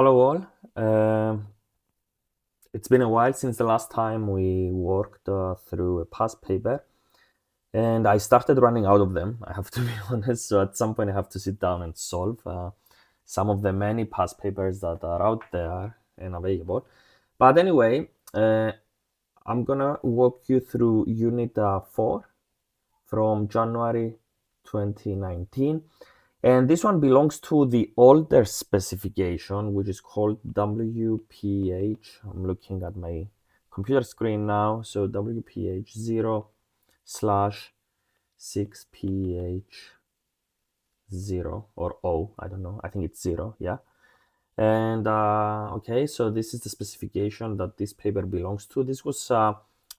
Hello all. It's been a while since the last time we worked through a past paper, and I started running out of them. I have to be honest. So at some point, I have to sit down and solve some of the many past papers that are out there and available. But anyway, I'm gonna walk you through Unit 4 from January 2019. And this one belongs to the older specification, which is called WPH. I'm looking at my computer screen now. So WPH 0/6PH 0 or O, I don't know. I think it's 0, yeah. And okay, so this is the specification that this paper belongs to. This was, I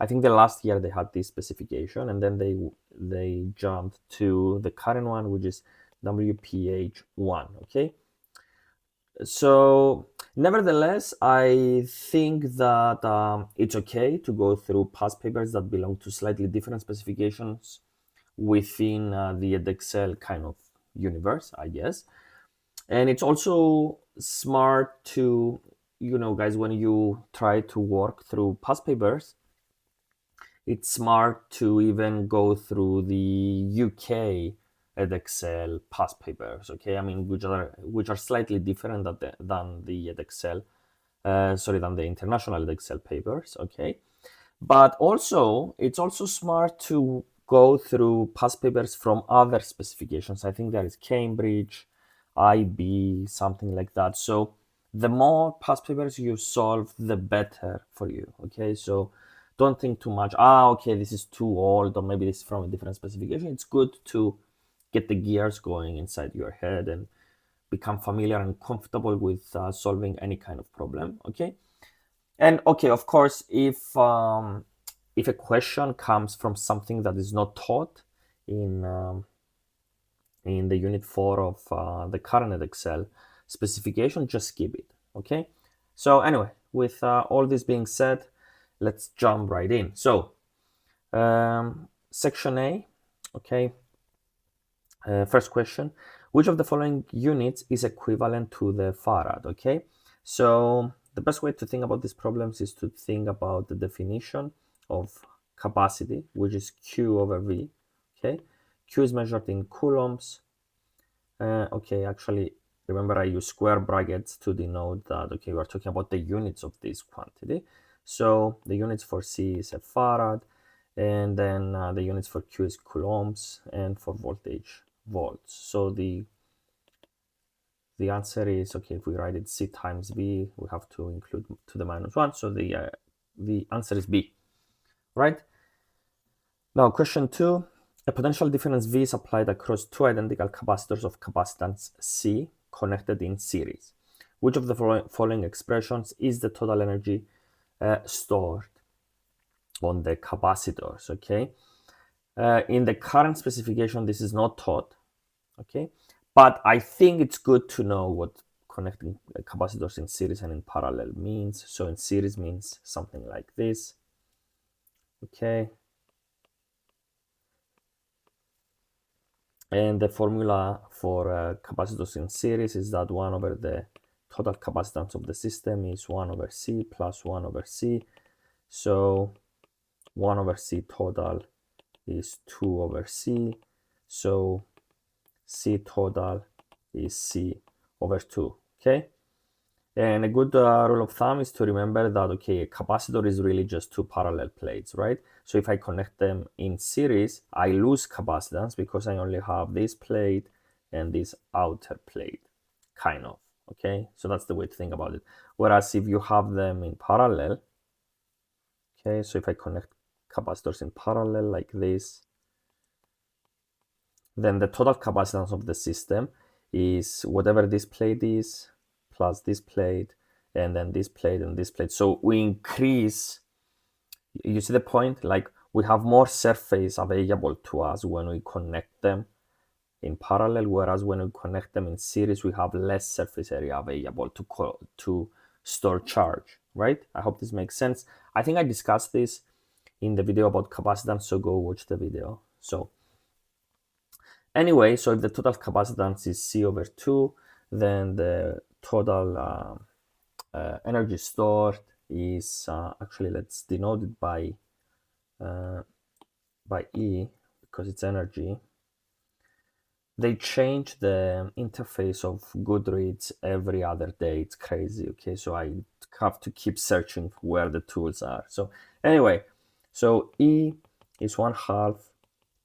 think, the last year they had this specification, and then they jumped to the current one, which is WPH1. Okay, so nevertheless, I think that it's okay to go through past papers that belong to slightly different specifications within the Edexcel kind of universe, I guess. And it's also smart to, guys, when you try to work through past papers, it's smart to even go through the UK Edexcel past papers, okay? I mean, which are slightly different than the Edexcel, than the international Edexcel papers, okay? But also, it's also smart to go through past papers from other specifications. I think there is Cambridge, IB, something like that. So the more past papers you solve, the better for you, okay? So don't think too much, okay, this is too old, or maybe this is from a different specification. It's good to get the gears going inside your head and become familiar and comfortable with solving any kind of problem, okay? And okay, of course, if a question comes from something that is not taught in the Unit 4 of the current Edexcel specification, just skip it, okay? So anyway, with all this being said, let's jump right in. So section A, okay, first question, which of the following units is equivalent to the farad, okay? So the best way to think about these problems is to think about the definition of capacity, which is Q over V, okay? Q is measured in coulombs. Okay, actually, remember I use square brackets to denote that, okay, we're talking about the units of this quantity. So the units for C is a farad, and then the units for Q is coulombs, and for voltage, volts. So the answer is, okay, if we write it C times V, we have to include to the minus 1. So the answer is B, right? Now, question 2. A potential difference V is applied across two identical capacitors of capacitance C connected in series. Which of the following expressions is the total energy stored on the capacitors, okay? In the current specification, this is not taught, okay? But I think it's good to know what connecting capacitors in series and in parallel means. So in series means something like this, okay? And the formula for capacitors in series is that 1 over the total capacitance of the system is 1 over C plus 1 over C. So 1 over C total is 2 over C. So C total is C over 2, okay? And a good rule of thumb is to remember that, okay, a capacitor is really just two parallel plates, right? So if I connect them in series, I lose capacitance because I only have this plate and this outer plate, kind of, okay? So that's the way to think about it. Whereas if you have them in parallel, okay, so if I connect capacitors in parallel like this, then the total capacitance of the system is whatever this plate is plus this plate, and then this plate and this plate. So we increase, you see the point? Like we have more surface available to us when we connect them in parallel, whereas when we connect them in series, we have less surface area available to store charge, right? I hope this makes sense. I think I discussed this in the video about capacitance, so go watch the video. So anyway, so if the total capacitance is C over 2, then the total energy stored is actually, let's denote it by E because it's energy. They change the interface of Goodreads every other day. It's crazy. Okay, so I have to keep searching where the tools are. So anyway, so E is 1/2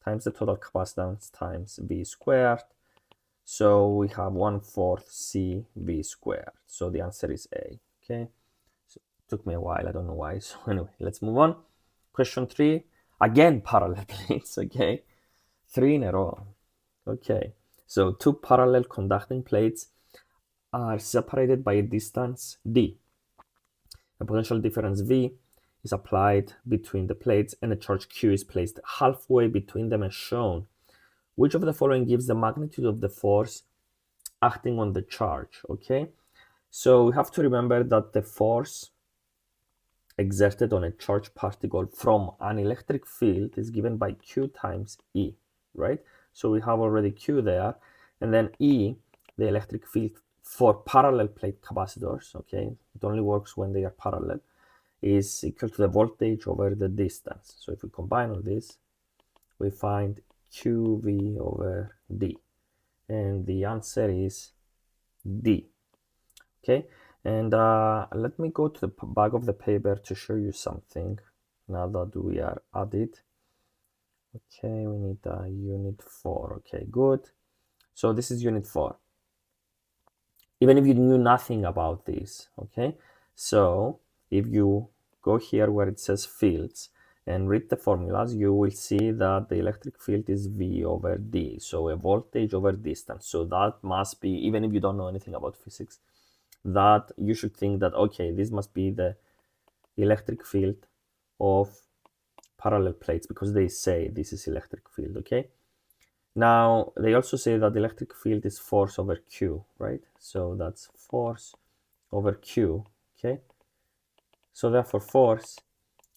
times the total capacitance times V squared. So we have 1/4 CV squared. So the answer is A. Okay, so it took me a while. I don't know why. So anyway, let's move on. Question 3, again parallel plates. Okay, 3 in a row. Okay, so two parallel conducting plates are separated by a distance d. A potential difference V is applied between the plates and a charge Q is placed halfway between them as shown. Which of the following gives the magnitude of the force acting on the charge? Okay, so we have to remember that the force exerted on a charged particle from an electric field is given by Q times E, right? So we have already Q there, and then E, the electric field for parallel plate capacitors, okay, it only works when they are parallel, is equal to the voltage over the distance. So if we combine all this, we find QV over D, and the answer is D. Okay, and let me go to the back of the paper to show you something now that we are at it. Okay, we need unit 4. Okay, good. So this is unit 4. Even if you knew nothing about this, okay? So if you go here where it says fields and read the formulas, you will see that the electric field is V over D, so a voltage over distance. So that must be, even if you don't know anything about physics, that you should think that, okay, this must be the electric field of parallel plates because they say this is electric field. Okay, now they also say that the electric field is force over Q, right? So that's force over Q. Okay, so therefore force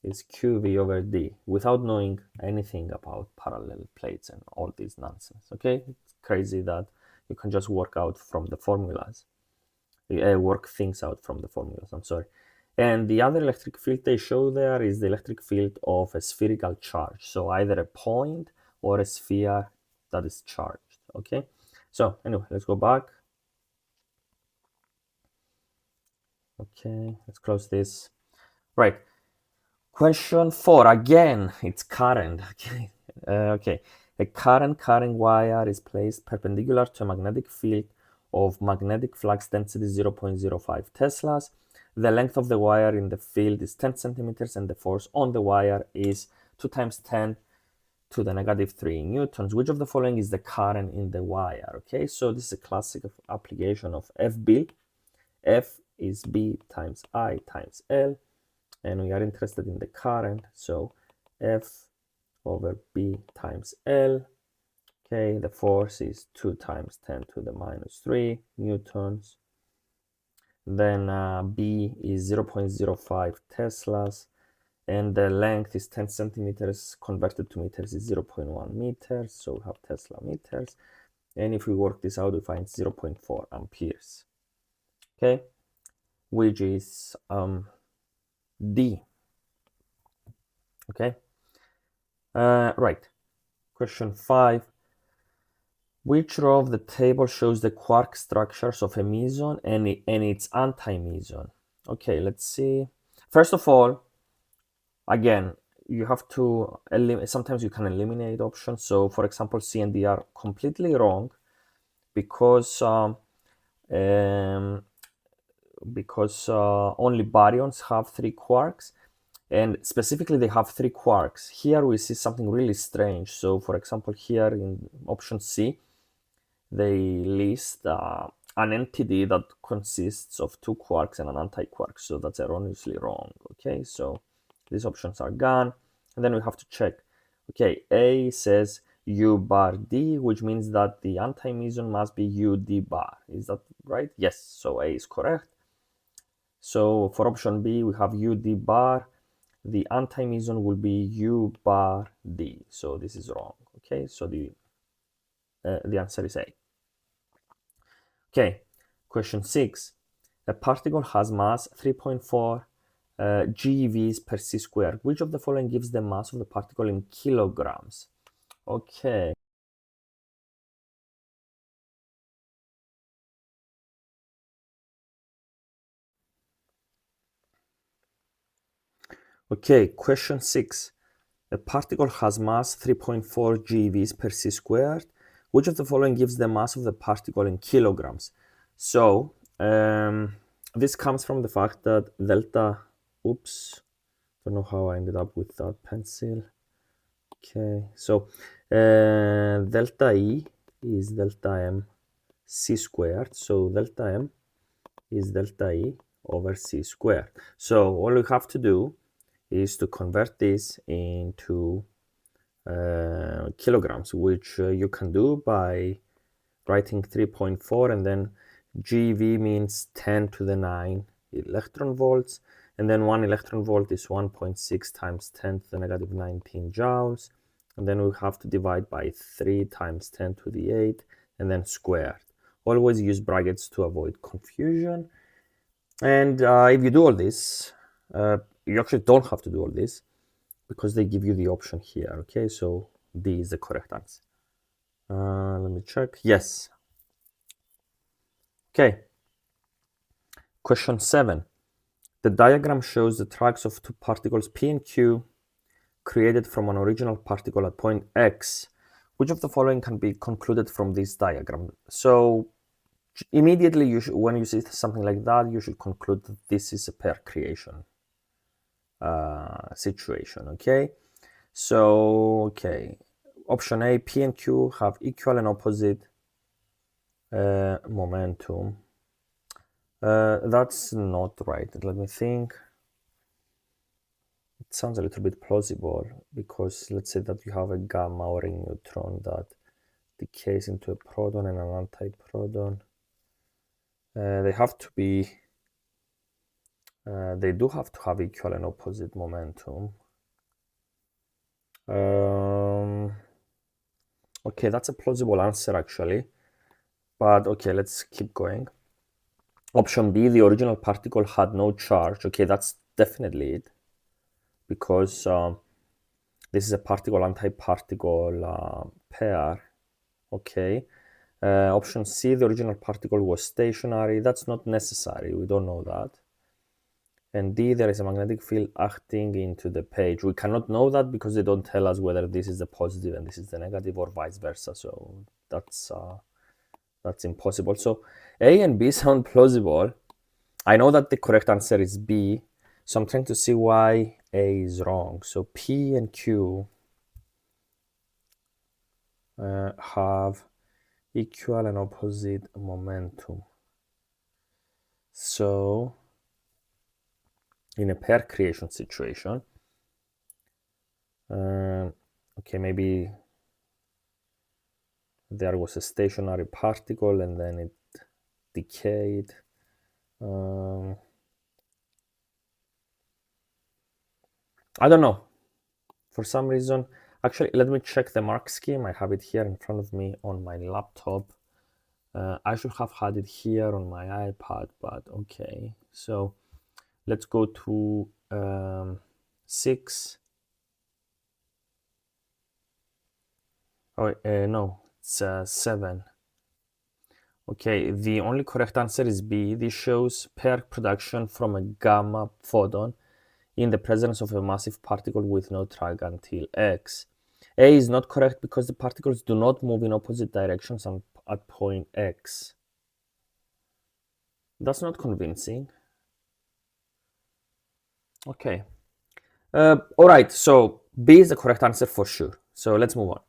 is QV over D without knowing anything about parallel plates and all this nonsense. Okay, it's crazy that you can just work out from the formulas. Work things out from the formulas, I'm sorry. And the other electric field they show there is the electric field of a spherical charge. So either a point or a sphere that is charged, okay? So anyway, let's go back. Okay, let's close this. Right, question 4, again, it's current, okay? Okay, a current carrying wire is placed perpendicular to a magnetic field of magnetic flux density 0.05 teslas. The length of the wire in the field is 10 centimeters and the force on the wire is 2 times 10 to the negative 3 newtons. Which of the following is the current in the wire? Okay, so this is a classic application of FB. F is B times I times L, and we are interested in the current, so F over B times L. Okay, the force is 2 times 10 to the minus 3 newtons. Then B is 0.05 teslas, and the length is 10 centimeters, converted to meters is 0.1 meters, so we have Tesla meters. And if we work this out, we find 0.4 amperes. Okay, which is D. Okay, right. Question 5. Which row of the table shows the quark structures of a meson and its anti-meson? Okay, let's see. First of all, again, you have to sometimes you can eliminate options. So for example, C and D are completely wrong because only baryons have 3 quarks, and specifically they have 3 quarks. Here we see something really strange. So for example, here in option C, they list an entity that consists of 2 quarks and an anti-quark, so that's erroneously wrong. Okay, so these options are gone, and then we have to check. Okay, A says U bar D, which means that the anti-meson must be UD bar. Is that right? Yes, so A is correct. So for option B, we have UD bar. The anti-meson will be U bar D. So this is wrong. Okay, so the answer is A. Okay, question 6. A particle has mass 3.4 GeVs per c squared. Which of the following gives the mass of the particle in kilograms? Okay. Okay, question 6. A particle has mass 3.4 GeVs per c squared. Which of the following gives the mass of the particle in kilograms? So, this comes from the fact that delta, oops, don't know how I ended up with that pencil. Okay, so delta E is delta M c squared. So delta M is delta E over c squared. So all we have to do is to convert this into kilograms, which you can do by writing 3.4 and then GeV means 10 to the 9 electron volts, and then 1 electron volt is 1.6 times 10 to the negative 19 joules, and then we have to divide by 3 times 10 to the 8 and then squared. Always use brackets to avoid confusion. And if you do all this, you actually don't have to do all this because they give you the option here. Okay, so D is the correct answer. Let me check. Yes. Okay. Question 7. The diagram shows the tracks of two particles P and Q created from an original particle at point X. Which of the following can be concluded from this diagram? So immediately, when you see something like that, you should conclude that this is a pair creation situation. Okay. So, okay. Option A, P and Q have equal and opposite momentum. That's not right. Let me think. It sounds a little bit plausible because let's say that you have a gamma ring neutron that decays into a proton and an antiproton. They have to be, they do have to have equal and opposite momentum. Okay, that's a plausible answer actually, but okay, let's keep going. Option B, the original particle had no charge. Okay, that's definitely it because this is a particle-antiparticle pair. Okay. Option C, the original particle was stationary. That's not necessary. We don't know that. And D, there is a magnetic field acting into the page. We cannot know that because they don't tell us whether this is the positive and this is the negative or vice versa. So that's impossible. So A and B sound plausible. I know that the correct answer is B. So I'm trying to see why A is wrong. So P and Q have equal and opposite momentum. So in a pair creation situation, okay, maybe there was a stationary particle and then it decayed. I don't know. For some reason, actually, let me check the mark scheme. I have it here in front of me on my laptop. I should have had it here on my iPad, but okay. So let's go to 6. Oh, no, it's 7. Okay, the only correct answer is B. This shows pair production from a gamma photon in the presence of a massive particle with no track until X. A is not correct because the particles do not move in opposite directions at point X. That's not convincing. Okay. All right, so B is the correct answer for sure. So let's move on.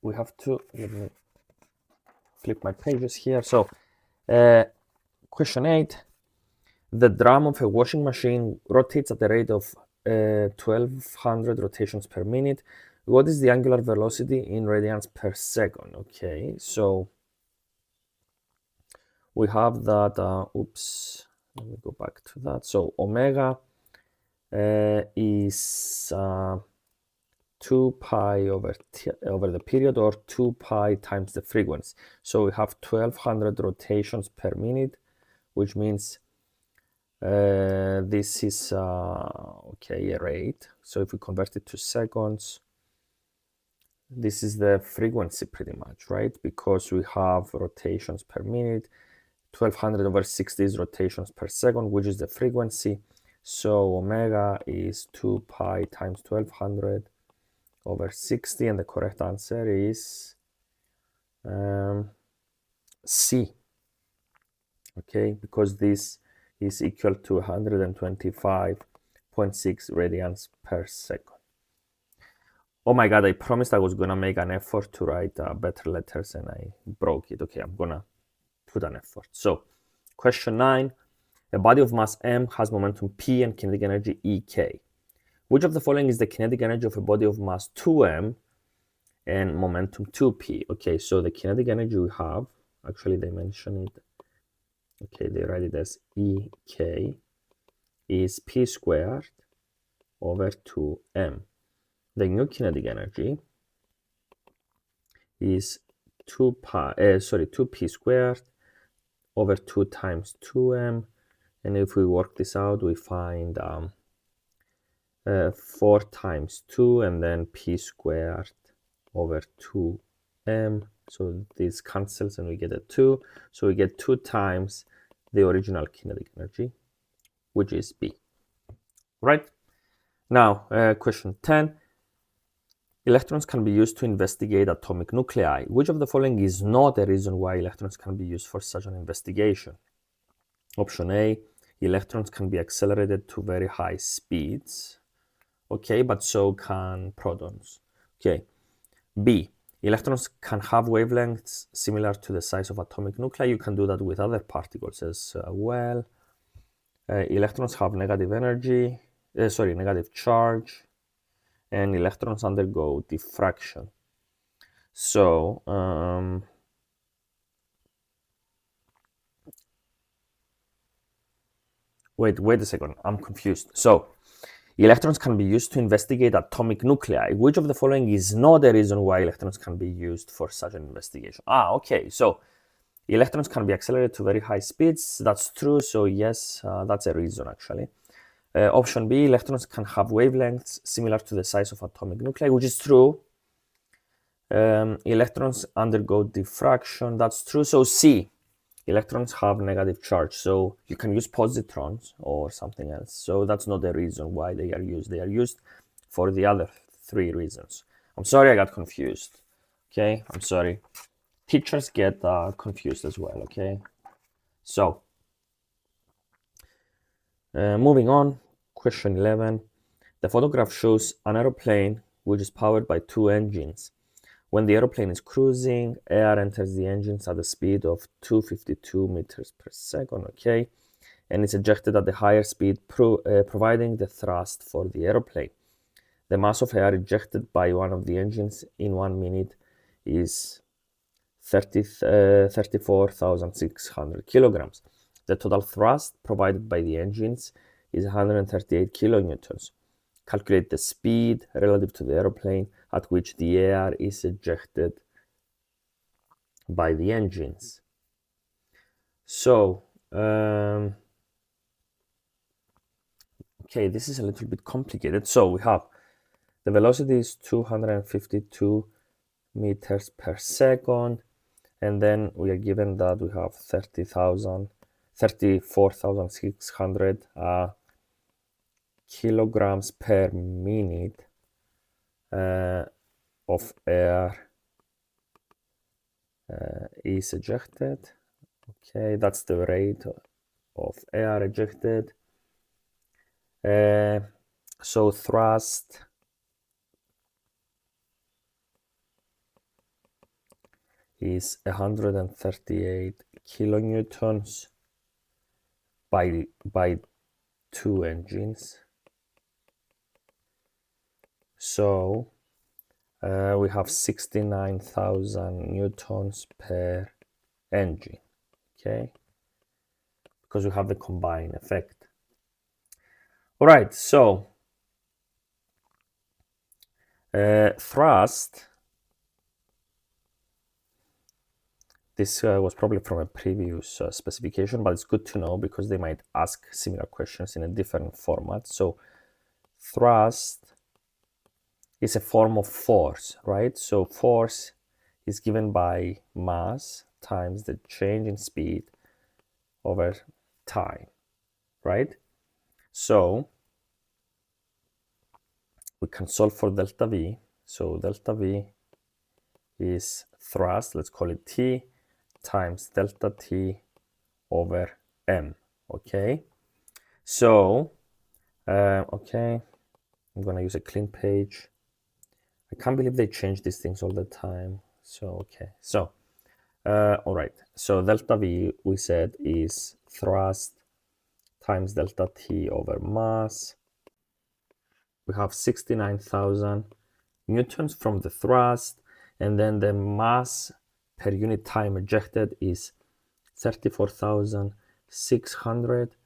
We have to, let me flip my pages here. So question 8. The drum of a washing machine rotates at the rate of 1200 rotations per minute. What is the angular velocity in radians per second? Okay, so we have that, oops, let me go back to that. So omega is 2 pi over the period, or 2 pi times the frequency. So we have 1200 rotations per minute, which means this is okay, a rate. So if we convert it to seconds, this is the frequency pretty much, right? Because we have rotations per minute. 1200 over 60 is rotations per second, which is the frequency. So omega is 2 pi times 1200 over 60, and the correct answer is C. Okay, because this is equal to 125.6 radians per second. Oh my god, I promised I was gonna make an effort to write better letters and I broke it. Okay, I'm gonna put an effort. So, question 9. A body of mass m has momentum p and kinetic energy ek. Which of the following is the kinetic energy of a body of mass 2m and momentum 2p? Okay, so the kinetic energy we have, actually they mention it, okay, they write it as ek is p squared over 2m. The new kinetic energy is 2p squared over 2 times 2m, and if we work this out, we find 4 times 2 and then p squared over 2m. So this cancels and we get a 2. So we get 2 times the original kinetic energy, which is B. Right? Now, question 10. Electrons can be used to investigate atomic nuclei. Which of the following is not a reason why electrons can be used for such an investigation? Option A, electrons can be accelerated to very high speeds. Okay, but so can protons. Okay. B, electrons can have wavelengths similar to the size of atomic nuclei. You can do that with other particles as well. Electrons have negative charge, and electrons undergo diffraction. So, wait a second, I'm confused. So, electrons can be used to investigate atomic nuclei. Which of the following is not a reason why electrons can be used for such an investigation? Okay, so electrons can be accelerated to very high speeds. That's true, so yes, that's a reason actually. Option B, electrons can have wavelengths similar to the size of atomic nuclei, which is true. Electrons undergo diffraction, that's true. So C, electrons have negative charge, so you can use positrons or something else. So that's not the reason why they are used. They are used for the other 3 reasons. I'm sorry I got confused. Okay, I'm sorry. Teachers get confused as well, okay? So, moving on, question 11. The photograph shows an aeroplane which is powered by 2 engines. When the aeroplane is cruising, air enters the engines at a speed of 252 meters per second, okay? And is ejected at the higher speed, providing the thrust for the aeroplane. The mass of air ejected by one of the engines in 1 minute is 34,600 kilograms. The total thrust provided by the engines is 138 kilonewtons. Calculate the speed relative to the aeroplane at which the air is ejected by the engines. So, okay, this is a little bit complicated. So we have the velocity is 252 meters per second, and then we are given that we have 34,600 kilograms per minute of air is ejected. Okay, that's the rate of air ejected. So thrust is 138 kilonewtons by 2 engines. So we have 69,000 newtons per engine, okay? Because we have the combined effect. All right, so Thrust, this was probably from a previous specification, but it's good to know because they might ask similar questions in a different format. So thrust is a form of force, right? So force is given by mass times the change in speed over time, right? So we can solve for delta V. So delta V is thrust, let's call it T, times delta T over M, okay? So, okay, I'm gonna use a clean page. I can't believe they change these things all the time. So, okay, so, all right. So delta V, we said, is thrust times delta T over mass. We have 69,000 newtons from the thrust, and then the mass per unit time ejected is 34,600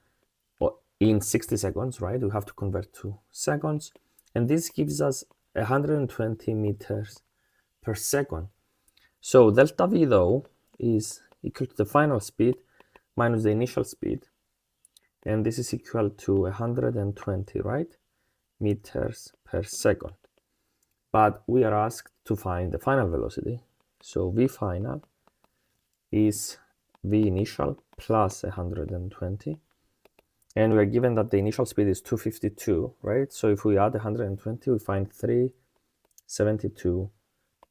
in 60 seconds, right? We have to convert to seconds. And this gives us 120 meters per second. So delta V, though, is equal to the final speed minus the initial speed. And this is equal to 120, right? Meters per second. But we are asked to find the final velocity. So V final is V initial plus 120. And we are given that the initial speed is 252, right? So if we add 120, we find 372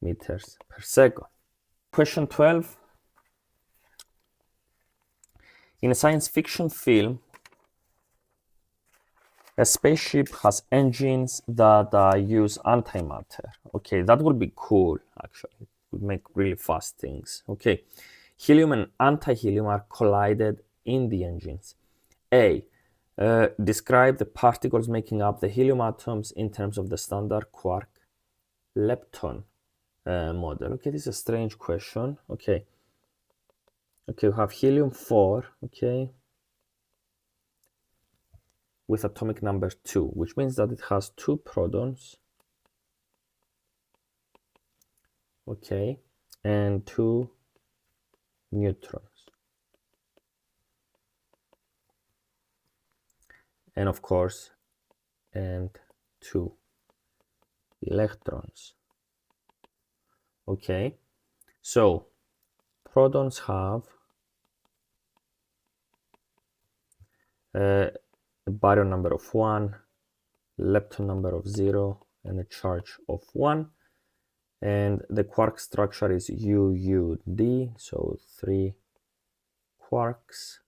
meters per second. Question 12. In a science fiction film, a spaceship has engines that use antimatter. Okay, that would be cool, actually. It would make really fast things. Okay, helium and anti-helium are collided in the engines. A. Describe the particles making up the helium atoms in terms of the standard quark lepton model. Okay, this is a strange question. Okay, we have helium-4, okay, with atomic number 2, which means that it has 2 protons, okay, and 2 neutrons. And of course, and 2 electrons. Okay, so protons have a baryon number of 1, lepton number of 0, and a charge of 1. And the quark structure is UUD, so 3 quarks.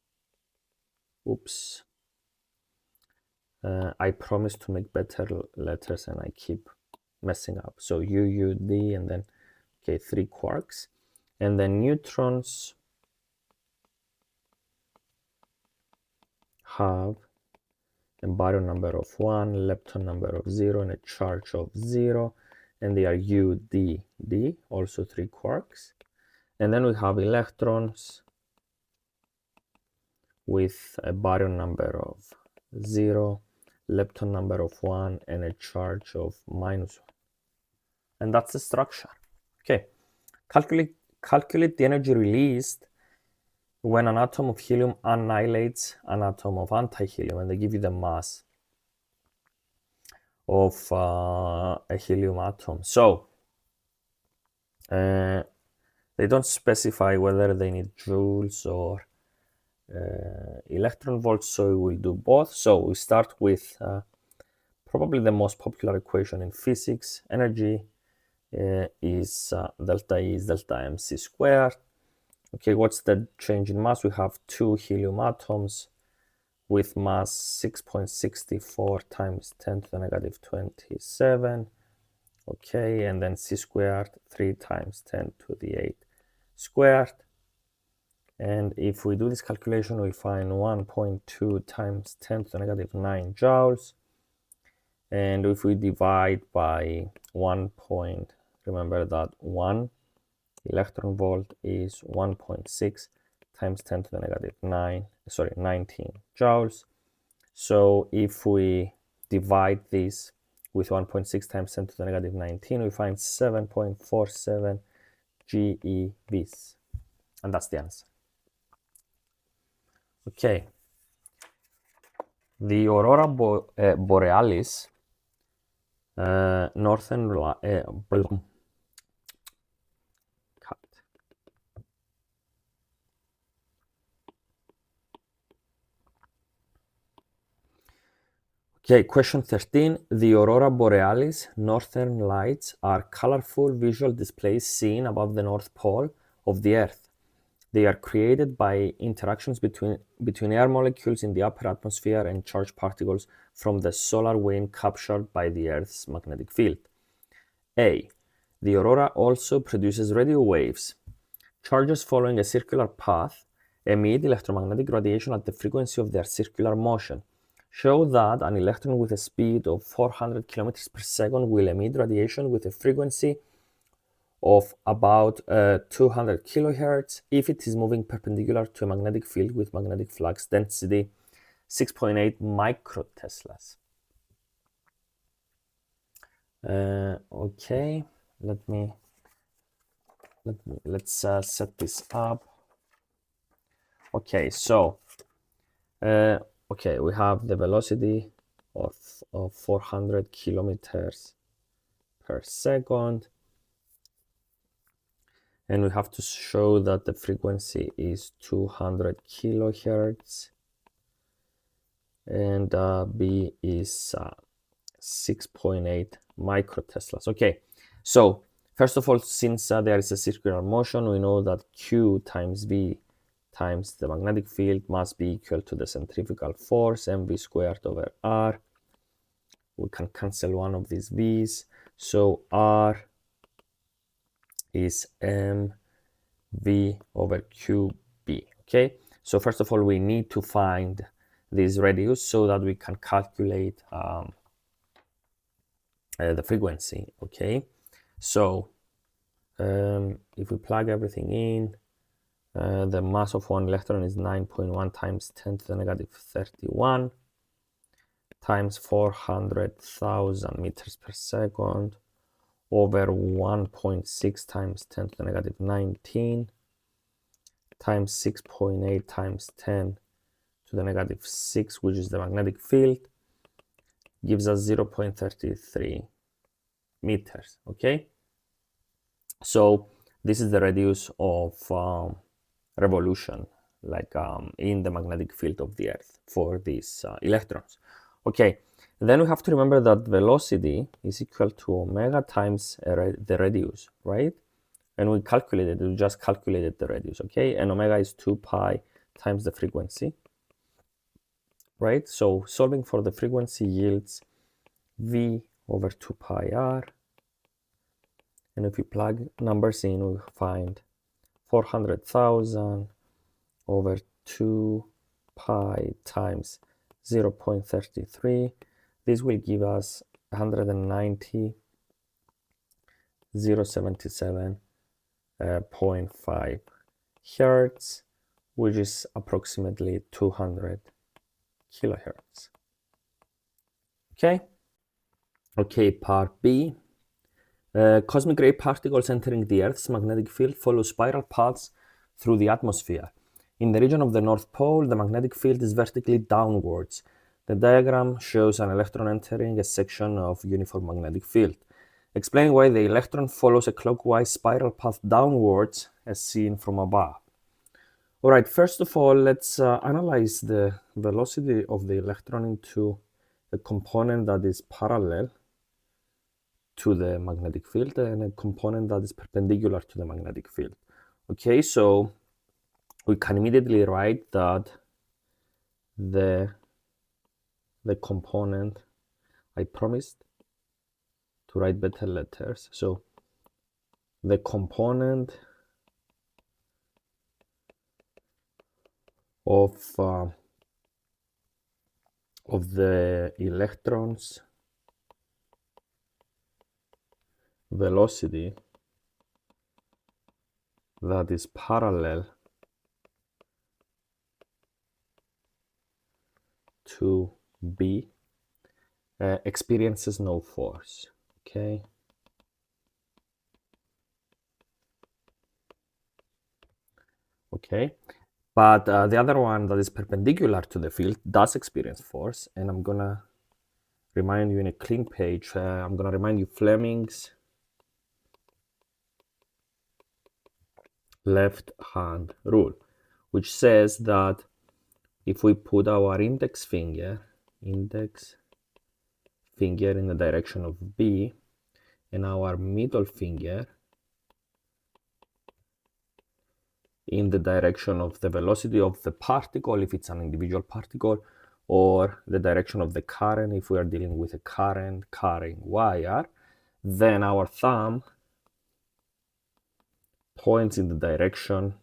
Oops. I promise to make better letters and I keep messing up. So UUD and then, okay, 3 quarks. And then neutrons have a baryon number of 1, lepton number of 0, and a charge of 0. And they are UDD, also 3 quarks. And then we have electrons with a baryon number of 0, lepton number of 1, and a charge of -1. And that's the structure. Okay, calculate the energy released when an atom of helium annihilates an atom of anti-helium, and they give you the mass of a helium atom. So they don't specify whether they need joules or electron volts, so we will do both. So we start with probably the most popular equation in physics. Energy is delta E is delta mc squared. Okay, what's the change in mass? We have 2 helium atoms with mass 6.64 times 10 to the negative 27. Okay, and then c squared 3 times 10 to the 8 squared. And if we do this calculation, we find 1.2 times 10 to the negative 9 joules. And if we divide by 1 point, remember that 1 electron volt is 1.6 times 10 to the negative 19 joules. So if we divide this with 1.6 times 10 to the negative 19, we find 7.47 GeVs. And that's the answer. Okay. The Aurora Borealis, northern Okay, question 13. The Aurora Borealis northern lights are colorful visual displays seen above the North Pole of the Earth. They are created by interactions between air molecules in the upper atmosphere and charged particles from the solar wind captured by the Earth's magnetic field. A. The aurora also produces radio waves. Charges following a circular path emit electromagnetic radiation at the frequency of their circular motion. Show that an electron with a speed of 400 kilometers per second will emit radiation with a frequency of about 200 kilohertz if it is moving perpendicular to a magnetic field with magnetic flux density 6.8 microteslas. Okay, let's set this up. Okay, so okay, we have the velocity of 400 kilometers per second, and we have to show that the frequency is 200 kilohertz, and B is 6.8 microteslas. Okay, so first of all, since there is a circular motion, we know that Q times V times the magnetic field must be equal to the centrifugal force, mv squared over r. We can cancel one of these v's, so r is mv over qb. Okay, so first of all, we need to find this radius so that we can calculate the frequency. Okay, so if we plug everything in, the mass of one electron is 9.1 times 10 to the negative 31 times 400,000 meters per second over 1.6 times 10 to the negative 19 times 6.8 times 10 to the negative 6, which is the magnetic field, gives us 0.33 meters. Okay, so this is the radius of revolution, like in the magnetic field of the Earth for these electrons. Okay, then we have to remember that velocity is equal to omega times the radius, right? And we just calculated the radius, okay? And omega is 2 pi times the frequency, right? So solving for the frequency yields V over 2 pi r. And if we plug numbers in, we find 400,000 over 2 pi times 0.33. This will give us 190,077.5 hertz, which is approximately 200 kilohertz. Okay, part B. Cosmic ray particles entering the Earth's magnetic field follow spiral paths through the atmosphere. In the region of the North Pole, the magnetic field is vertically downwards. The diagram shows an electron entering a section of uniform magnetic field. Explain why the electron follows a clockwise spiral path downwards as seen from above. All right, first of all, let's analyze the velocity of the electron into a component that is parallel to the magnetic field and a component that is perpendicular to the magnetic field. Okay, so we can immediately write that the component, I promised to write better letters, so the component of the electron's velocity that is parallel to B experiences no force. Okay. Okay. But the other one that is perpendicular to the field does experience force, and I'm gonna remind you in a clean page. I'm gonna remind you Fleming's left-hand rule, which says that if we put our index finger in the direction of B and our middle finger in the direction of the velocity of the particle, if it's an individual particle, or the direction of the current, if we are dealing with a current carrying wire, then our thumb points in the direction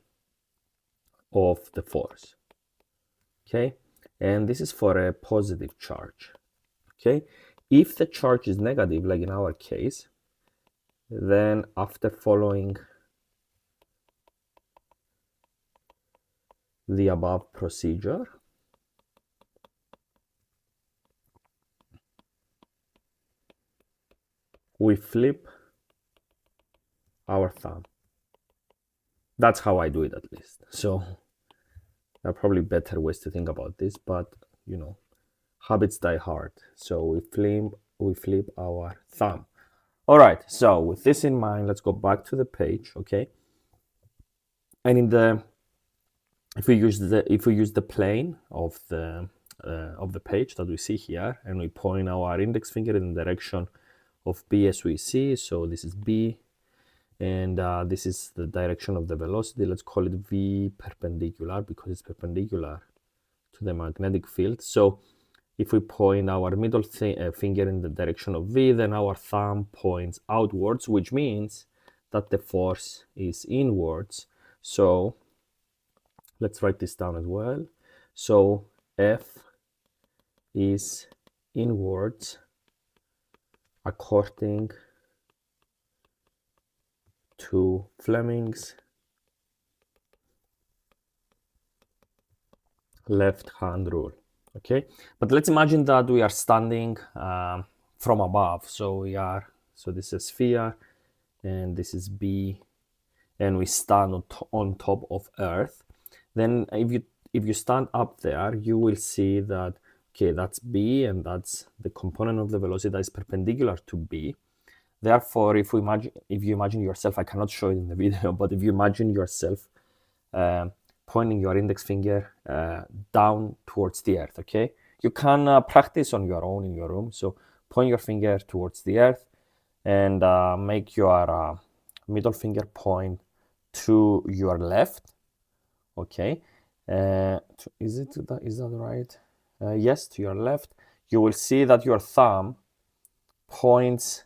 of the force. Okay, and this is for a positive charge. Okay, if the charge is negative, like in our case, then after following the above procedure, we flip our thumb. That's how I do it, at least. So there are probably better ways to think about this, but you know, habits die hard. So we flip our thumb. All right, so with this in mind, let's go back to the page, okay? And in the if we use the plane of the page that we see here, and we point our index finger in the direction of B as we see, so this is B, and this is the direction of the velocity. Let's call it V perpendicular because it's perpendicular to the magnetic field. So if we point our middle finger in the direction of V, then our thumb points outwards, which means that the force is inwards. So let's write this down as well. So F is inwards according to Fleming's left-hand rule. Okay, but let's imagine that we are standing from above. So this is a sphere, and this is B, and we stand on top of Earth. Then if you stand up there, you will see that, okay, that's B, and that's the component of the velocity that is perpendicular to B. Therefore, if you imagine yourself, I cannot show it in the video, but if you imagine yourself pointing your index finger down towards the earth, okay? You can practice on your own in your room. So point your finger towards the earth and make your middle finger point to your left, okay? Is that right? Yes, to your left. You will see that your thumb points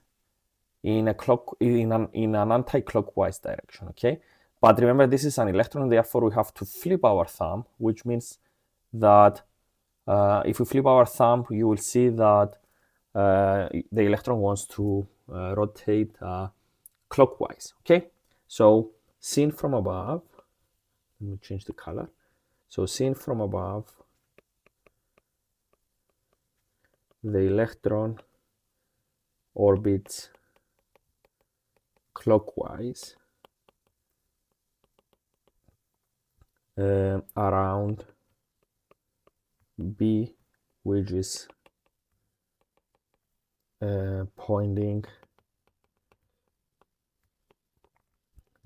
in an anti-clockwise direction, okay? But remember, this is an electron, therefore we have to flip our thumb, which means that if we flip our thumb, you will see that the electron wants to rotate clockwise, okay? So seen from above, let me change the color. So seen from above, the electron orbits clockwise around B, which is pointing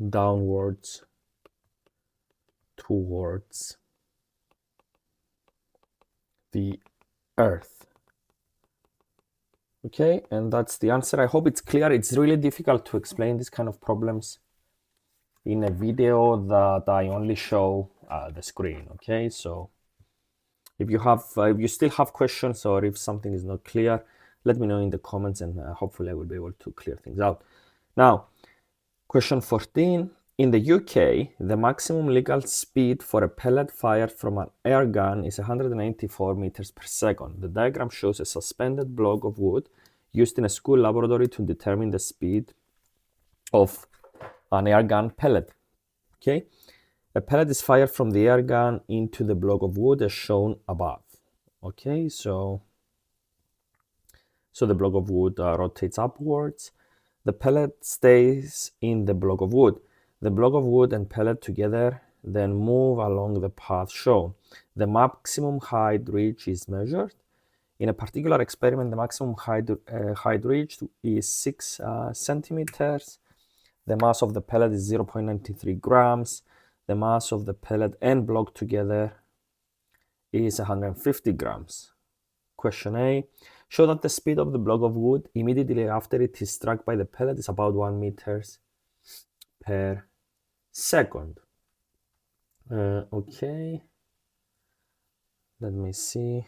downwards towards the Earth. Okay, and that's the answer. I hope it's clear. It's really difficult to explain these kind of problems in a video that I only show the screen. Okay, so if you still have questions, or if something is not clear, let me know in the comments, and hopefully I will be able to clear things out. Now, question 14. In the UK, the maximum legal speed for a pellet fired from an air gun is 184 meters per second. The diagram shows a suspended block of wood used in a school laboratory to determine the speed of an air gun pellet. Okay, a pellet is fired from the air gun into the block of wood as shown above. Okay, so So the block of wood rotates upwards. The pellet stays in the block of wood. The block of wood and pellet together then move along the path shown. The maximum height reached is measured. In a particular experiment, the maximum height reached is 6 centimeters. The mass of the pellet is 0.93 grams. The mass of the pellet and block together is 150 grams. Question A. Show that the speed of the block of wood immediately after it is struck by the pellet is about 1 meters per second. Okay. Let me see.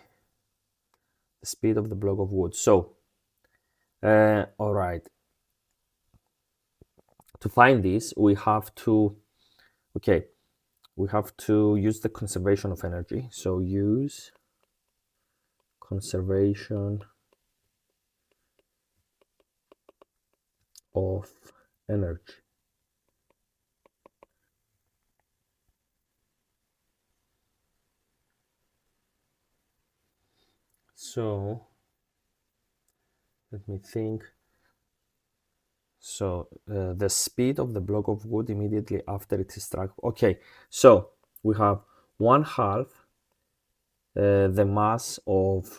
The speed of the block of wood. So, all right. To find this, we have to use the conservation of energy. So use conservation of energy. So let me think. So the speed of the block of wood immediately after it is struck. Okay, so we have 1/2 the mass of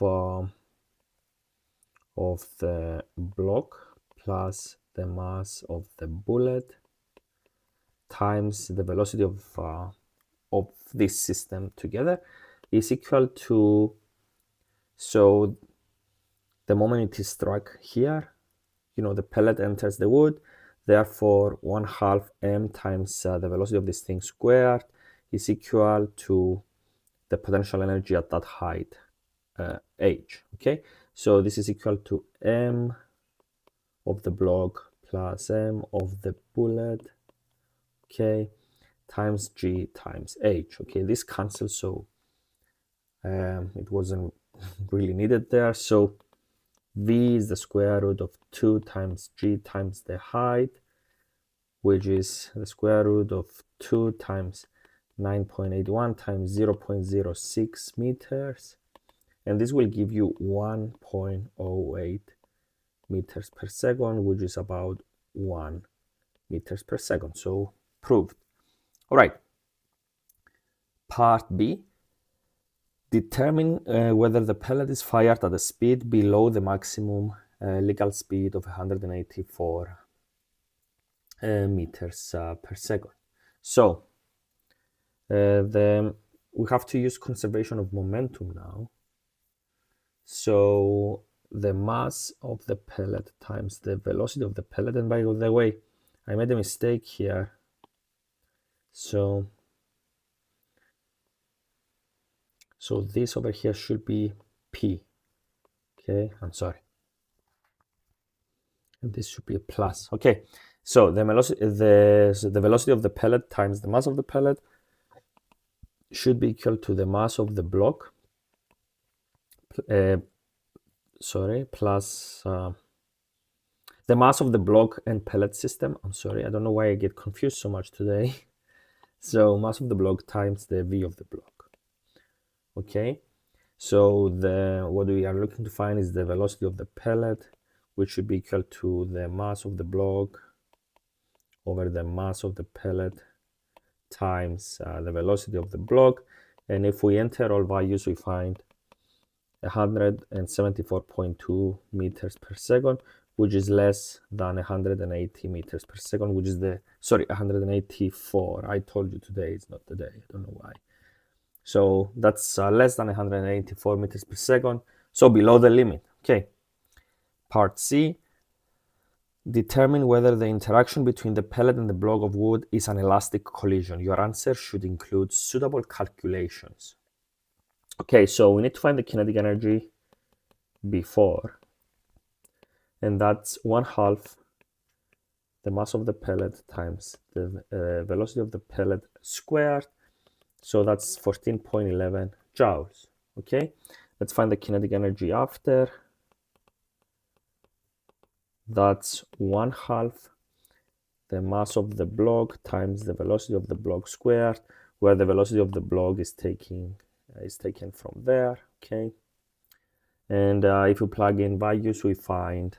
the block plus the mass of the bullet times the velocity of this system together is equal to, so the moment it is struck here, the pellet enters the wood, therefore 1/2 m times the velocity of this thing squared is equal to the potential energy at that height, h. Okay, so this is equal to m of the block plus m of the bullet, okay, times g times h. Okay, this cancels, so it wasn't really needed there. So v is the square root of 2 times g times the height, which is the square root of 2 times 9.81 times 0.06 meters. And this will give you 1.08 meters per second, which is about 1 meters per second. So proved. All right. Part B. Determine whether the pellet is fired at a speed below the maximum legal speed of 184 meters per second. So we have to use conservation of momentum now. So the mass of the pellet times the velocity of the pellet, and by the way, I made a mistake here. So this over here should be P. Okay, I'm sorry. And this should be a plus. Okay, so the velocity of the pellet times the mass of the pellet should be equal to the mass of the block, plus the mass of the block and pellet system. I'm sorry, I don't know why I get confused so much today. So mass of the block times the V of the block. Okay, so what we are looking to find is the velocity of the pellet, which should be equal to the mass of the block over the mass of the pellet times the velocity of the block. And if we enter all values, we find 174.2 meters per second, which is less than 180 meters per second, which is 184. I told you today is not the day. I don't know why. So that's less than 184 meters per second. So below the limit. Okay. Part C. Determine whether the interaction between the pellet and the block of wood is an elastic collision. Your answer should include suitable calculations. Okay, so we need to find the kinetic energy before, and that's 1/2 the mass of the pellet times the velocity of the pellet squared. So that's 14.11 joules. Okay, let's find the kinetic energy after. That's 1/2 the mass of the block times the velocity of the block squared, where the velocity of the block is taken from there. Okay, And if we plug in values, we find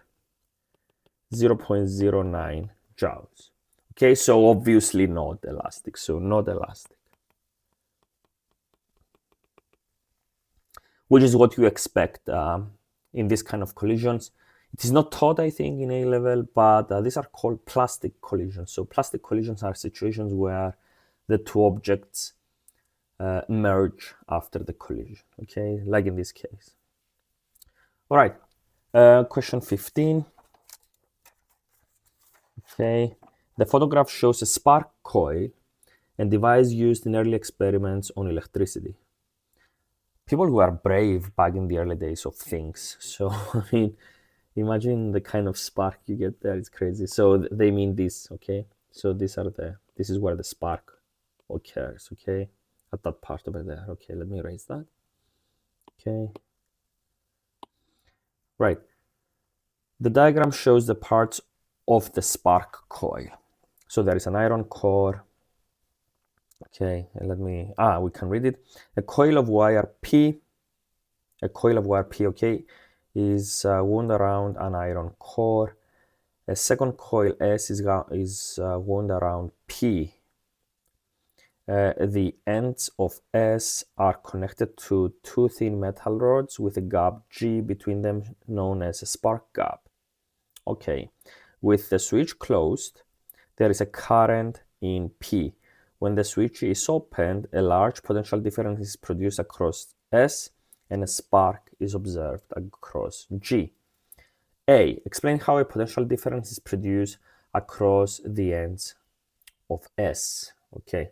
0.09 joules. Okay, so obviously not elastic, so not elastic. Which is what you expect in this kind of collisions. It is not taught, I think, in A level, but these are called plastic collisions. So plastic collisions are situations where the two objects merge after the collision, okay, like in this case. All right, question 15. Okay, the photograph shows a spark coil and device used in early experiments on electricity. People were brave back in the early days of things. So, I mean, imagine the kind of spark you get there. It's crazy. So they mean this, okay? So this is where the spark occurs, okay? At that part over there. Okay, let me erase that. Okay. Right. The diagram shows the parts of the spark coil. So there is an iron core. Okay, and we can read it. A coil of wire P, okay, is wound around an iron core. A second coil S is wound around P. The ends of S are connected to two thin metal rods with a gap G between them, known as a spark gap. Okay, with the switch closed, there is a current in P. When the switch is opened, a large potential difference is produced across S and a spark is observed across G. A. Explain how a potential difference is produced across the ends of S. Okay,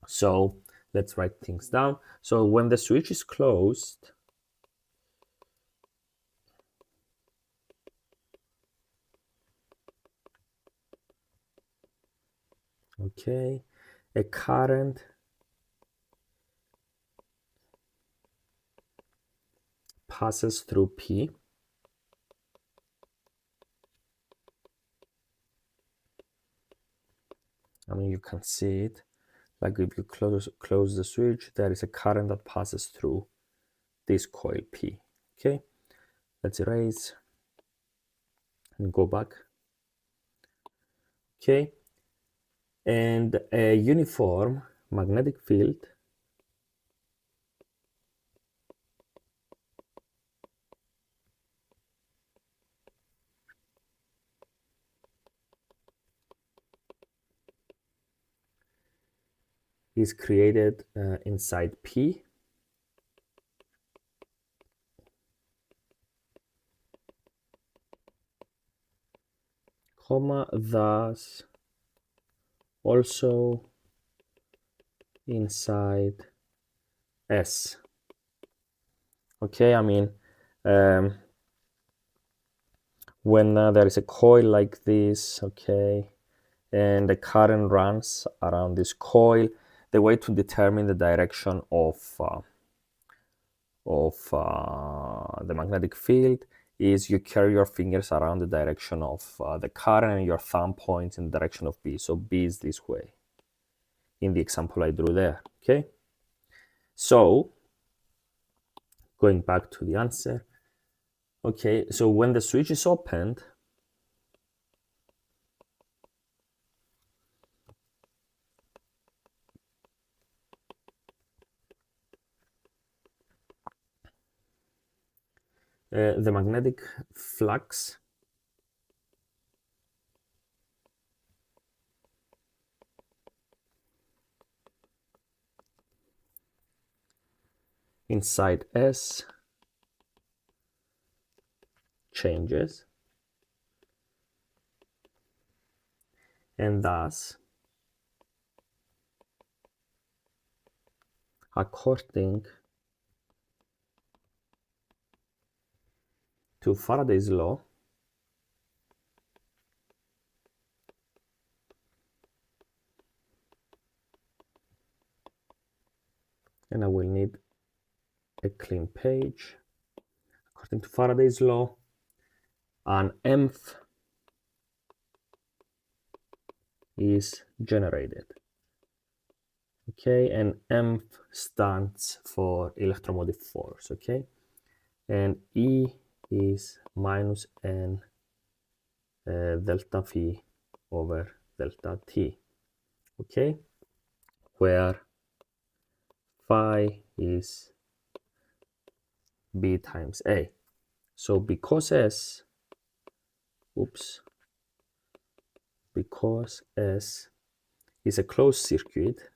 so let's write things down. So when the switch is closed, okay, a current passes through P. I mean, you can see it. Like if you close the switch, there is a current that passes through this coil P. Okay, let's erase and go back. Okay, and a uniform magnetic field is created inside P. Comma, thus also inside S. Okay, I mean, when there is a coil like this, okay, and the current runs around this coil, the way to determine the direction of the magnetic field is you carry your fingers around the direction of the current and your thumb points in the direction of B. So B is this way in the example I drew there, okay? So going back to the answer, okay, so when the switch is opened, the magnetic flux inside S changes, and thus, according to Faraday's law, and I will need a clean page. According to Faraday's law, an EMF is generated. Okay, and EMF stands for electromotive force. Okay, and E is minus n delta phi over delta t, okay, where phi is B times A. So because S is a closed circuit,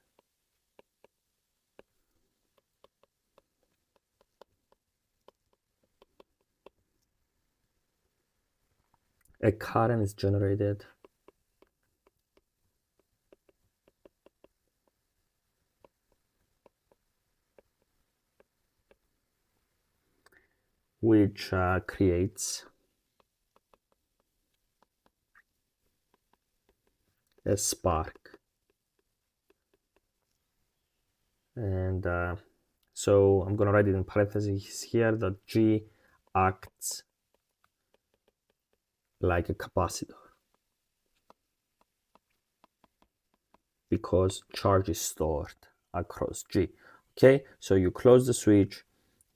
a current is generated which creates a spark. And so I'm going to write it in parentheses here that G acts like a capacitor because charge is stored across G. Okay, so you close the switch,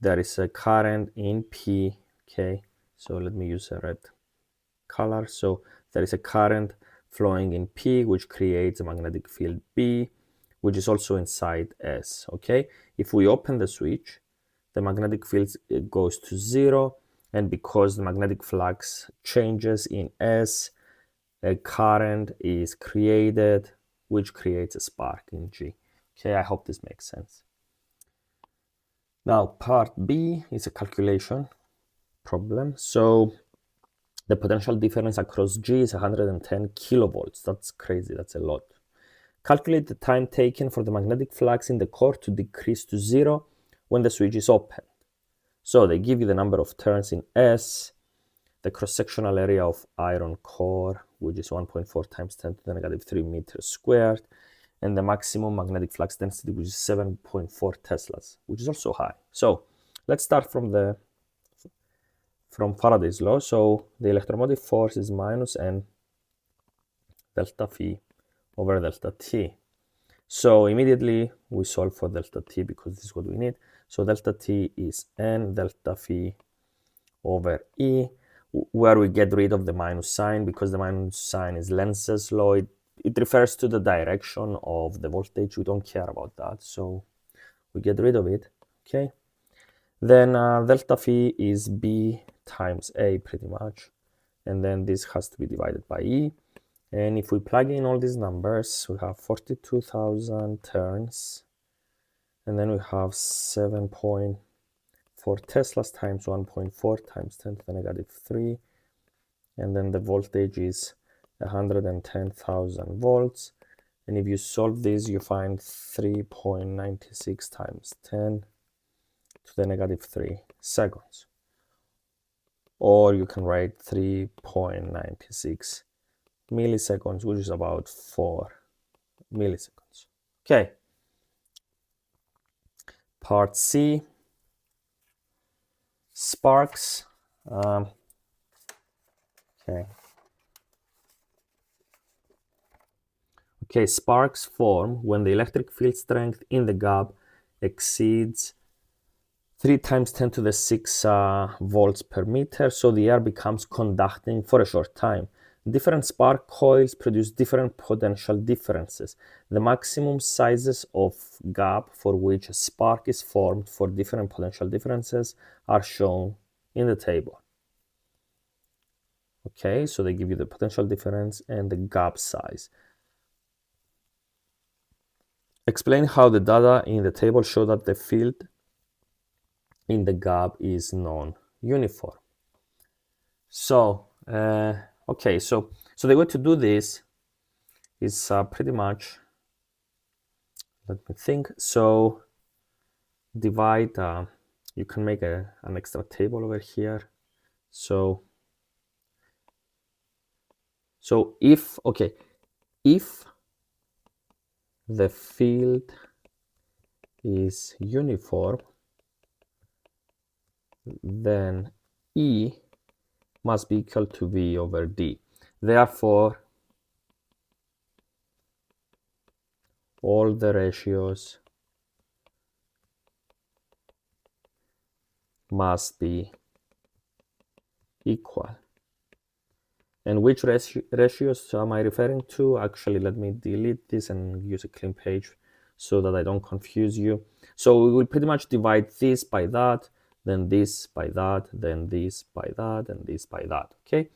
there is a current in P. Okay, so let me use a red color. So there is a current flowing in P, which creates a magnetic field B, which is also inside S. Okay, if we open the switch, the magnetic field goes to 0, and because the magnetic flux changes in S, a current is created, which creates a spark in G. Okay, I hope this makes sense. Now, part B is a calculation problem. So the potential difference across G is 110 kilovolts. That's crazy, that's a lot. Calculate the time taken for the magnetic flux in the core to decrease to 0 when the switch is open. So they give you the number of turns in S, the cross-sectional area of iron core, which is 1.4 times 10 to the negative 3 meters squared, and the maximum magnetic flux density, which is 7.4 Teslas, which is also high. So let's start from Faraday's law. So the electromotive force is minus n delta phi over delta t. So immediately we solve for delta t because this is what we need. So delta t is n delta phi over E, where we get rid of the minus sign because the minus sign is Lenz's law. It refers to the direction of the voltage. We don't care about that, so we get rid of it. Okay. Then delta phi is B times A pretty much, and then this has to be divided by E. And if we plug in all these numbers, we have 42,000 turns, and then we have 7.4 Teslas times 1.4 times 10 to the negative 3, and then the voltage is 110,000 volts. And if you solve this, you find 3.96 times 10 to the negative 3 seconds. Or you can write 3.96 milliseconds, which is about 4 milliseconds. Okay. Part C, sparks. Okay, sparks form when the electric field strength in the gap exceeds 3 times 10 to the 6 volts per meter, so the air becomes conducting for a short time. Different spark coils produce different potential differences. The maximum sizes of gap for which a spark is formed for different potential differences are shown in the table. Okay, so they give you the potential difference and the gap size. Explain how the data in the table show that the field in the gap is non-uniform. So, okay, so the way to do this is pretty much, let me think. So divide, you can make an extra table over here. So if the field is uniform, then E must be equal to V over D. Therefore, all the ratios must be equal. And which ratios am I referring to? Actually, let me delete this and use a clean page so that I don't confuse you. So we will pretty much divide this by that, then this by that, then this by that, and this by that, okay?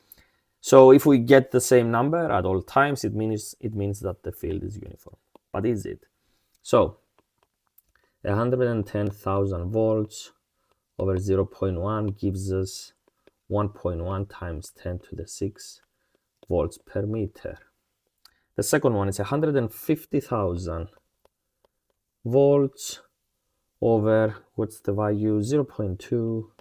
So if we get the same number at all times, it means that the field is uniform. But is it? So 110,000 volts over 0.1 gives us 1.1 times 10 to the 6 volts per meter. The second one is 150,000 volts over, what's the value? 0.2.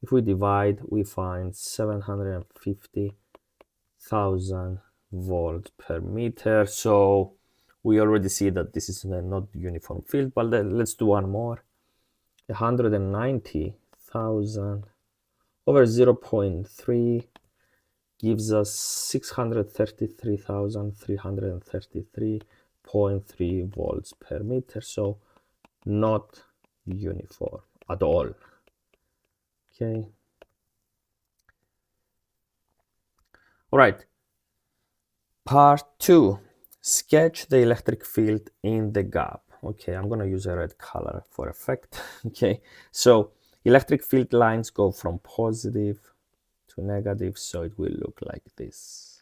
If we divide, we find 750,000 volts per meter. So we already see that this is not uniform field, but let's do one more. 190,000 over 0.3 gives us 633,333.3 volts per meter. So not uniform at all. Okay. All right. Part 2. Sketch the electric field in the gap. Okay, I'm going to use a red color for effect. Okay, so electric field lines go from positive to negative, so it will look like this.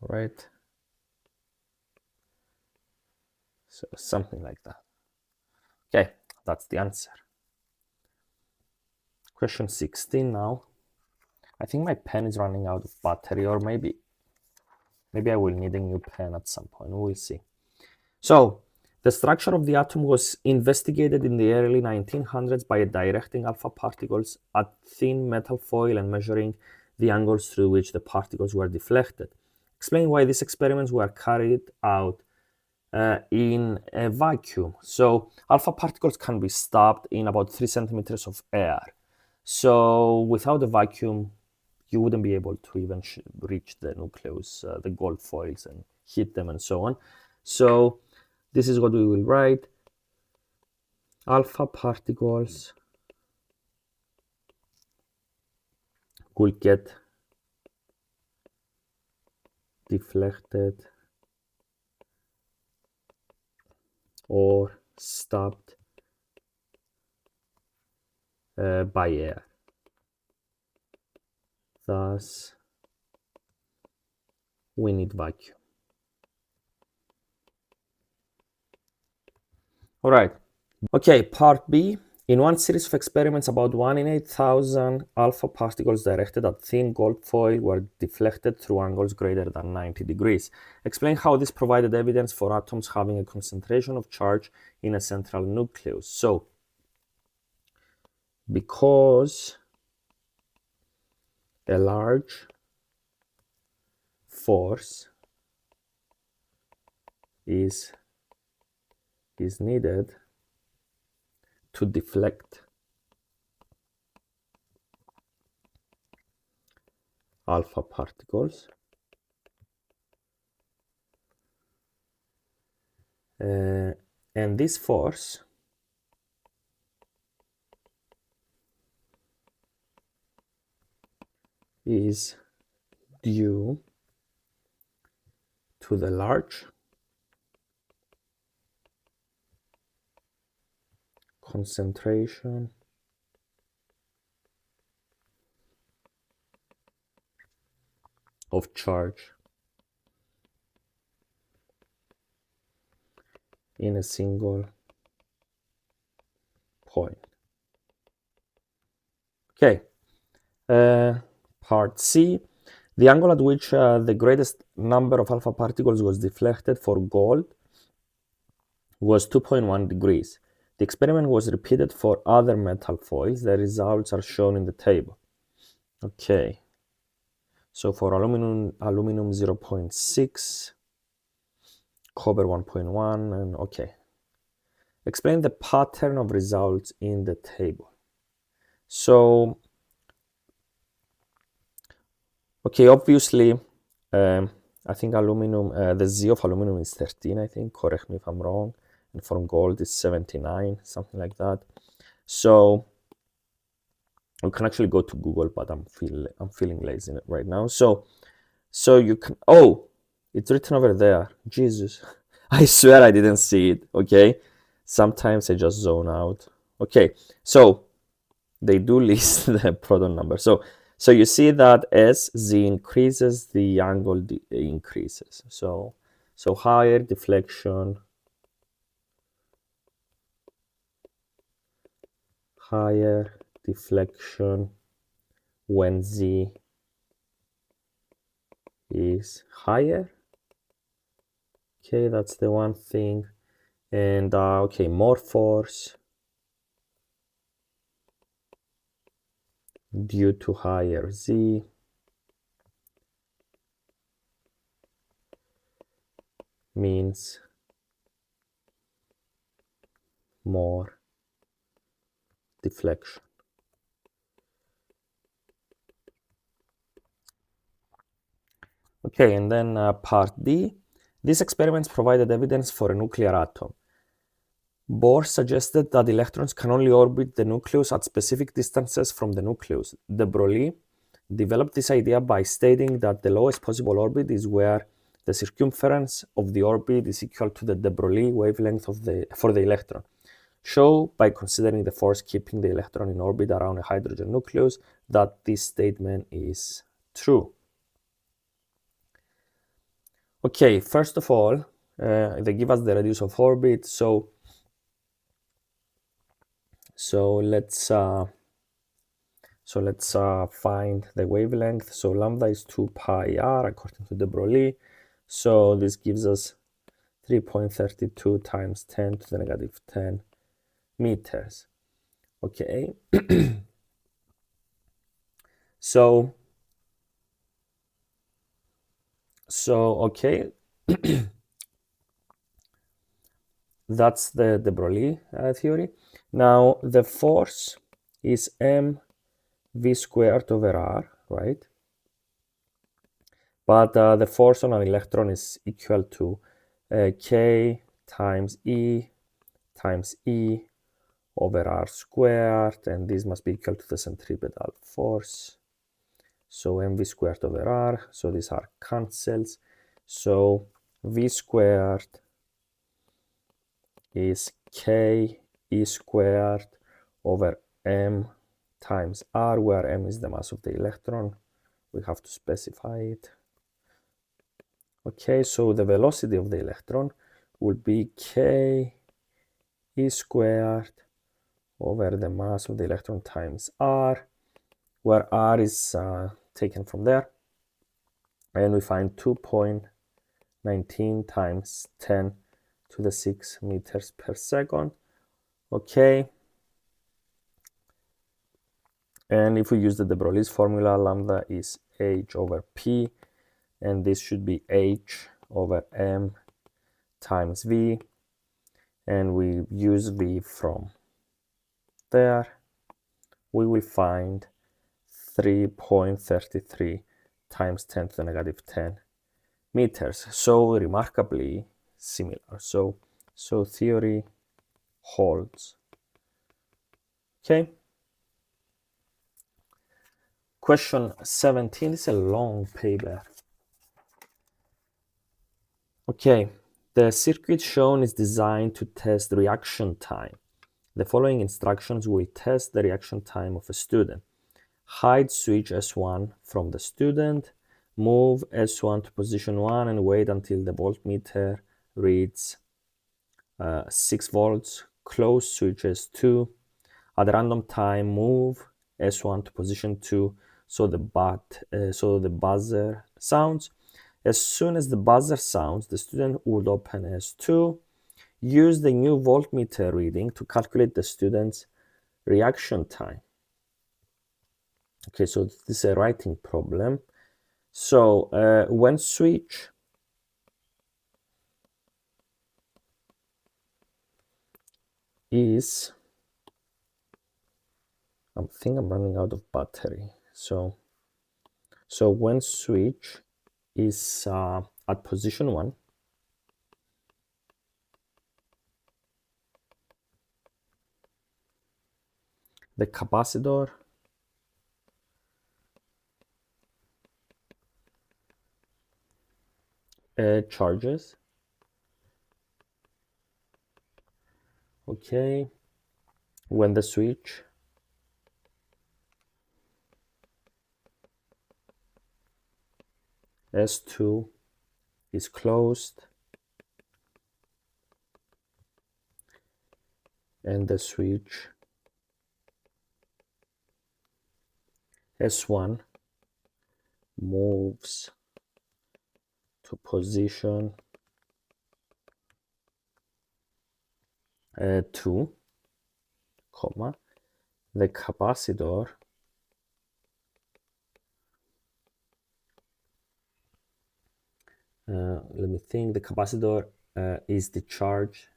All right. So something like that. Okay, that's the answer. Question 16 now. I think my pen is running out of battery, or maybe I will need a new pen at some point. We'll see. So the structure of the atom was investigated in the early 1900s by directing alpha particles at thin metal foil and measuring the angles through which the particles were deflected. Explain why these experiments were carried out in a vacuum. So alpha particles can be stopped in about 3 centimeters of air. So without a vacuum, you wouldn't be able to even reach the nucleus, the gold foils, and hit them and so on. So this is what we will write. Alpha particles will get deflected or stopped by air. Thus, we need vacuum. All right. Okay, part B. In one series of experiments, about 1 in 8,000 alpha particles directed at thin gold foil were deflected through angles greater than 90 degrees. Explain how this provided evidence for atoms having a concentration of charge in a central nucleus. So, because a large force is needed to deflect alpha particles, and this force is due to the large concentration of charge in a single point. Okay, part C. The angle at which the greatest number of alpha particles was deflected for gold was 2.1 degrees. The experiment was repeated for other metal foils. The results are shown in the table. Okay, so for aluminum 0.6, copper 1.1, and okay. Explain the pattern of results in the table. So, okay, obviously, I think aluminum, the Z of aluminum is 13, I think, correct me if I'm wrong. and for gold is 79, something like that. So we can actually go to Google, but I'm feeling lazy right now. So you can, oh, it's written over there. Jesus, I swear I didn't see it. Okay, sometimes I just zone out. Okay, so they do list the proton number. So you see that as Z increases, the angle increases. So higher deflection, when Z is higher. Okay, that's the one thing. And okay, more force due to higher Z. Means more deflection. Okay, and then part D. These experiments provided evidence for a nuclear atom. Bohr suggested that electrons can only orbit the nucleus at specific distances from the nucleus. De Broglie developed this idea by stating that the lowest possible orbit is where the circumference of the orbit is equal to the de Broglie wavelength for the electron. Show by considering the force keeping the electron in orbit around a hydrogen nucleus that this statement is true. Okay, first of all, they give us the radius of orbit. So let's find the wavelength. So lambda is 2 pi r according to de Broglie. So this gives us 3.32 times 10 to the negative 10 meters. Okay. so okay. That's the de Broglie theory. Now the force is mv squared over r, right? But the force on an electron is equal to k times e over r squared, and this must be equal to the centripetal force. So mv squared over r, so these are cancels. So v squared is k e squared over m times r, where m is the mass of the electron. We have to specify it. Okay, so the velocity of the electron will be k e squared over the mass of the electron times r, where r is taken from there, and we find 2.19 times 10 to the 6 meters per second. Okay, and if we use the de Broglie's formula, lambda is h over p, and this should be h over m times v, and we use v from there, we will find 3.33 times 10 to the negative 10 meters. So remarkably similar. So theory holds. Okay. Question 17 is a long paper. Okay, the circuit shown is designed to test reaction time. The following instructions will test the reaction time of a student. Hide switch S1 from the student, move S1 to position 1 and wait until the voltmeter reads 6 volts, close switch S2. At random time, move S1 to position 2 so the buzzer sounds. As soon as the buzzer sounds, the student would open S2. Use the new voltmeter reading to calculate the student's reaction time. Okay, so this is a writing problem. So when switch is, I think I'm running out of battery. So when switch is at position 1, The capacitor charges. Okay, when the switch S2 is closed and the switch S1 moves to position 2, comma, the capacitor let me think, the capacitor is discharged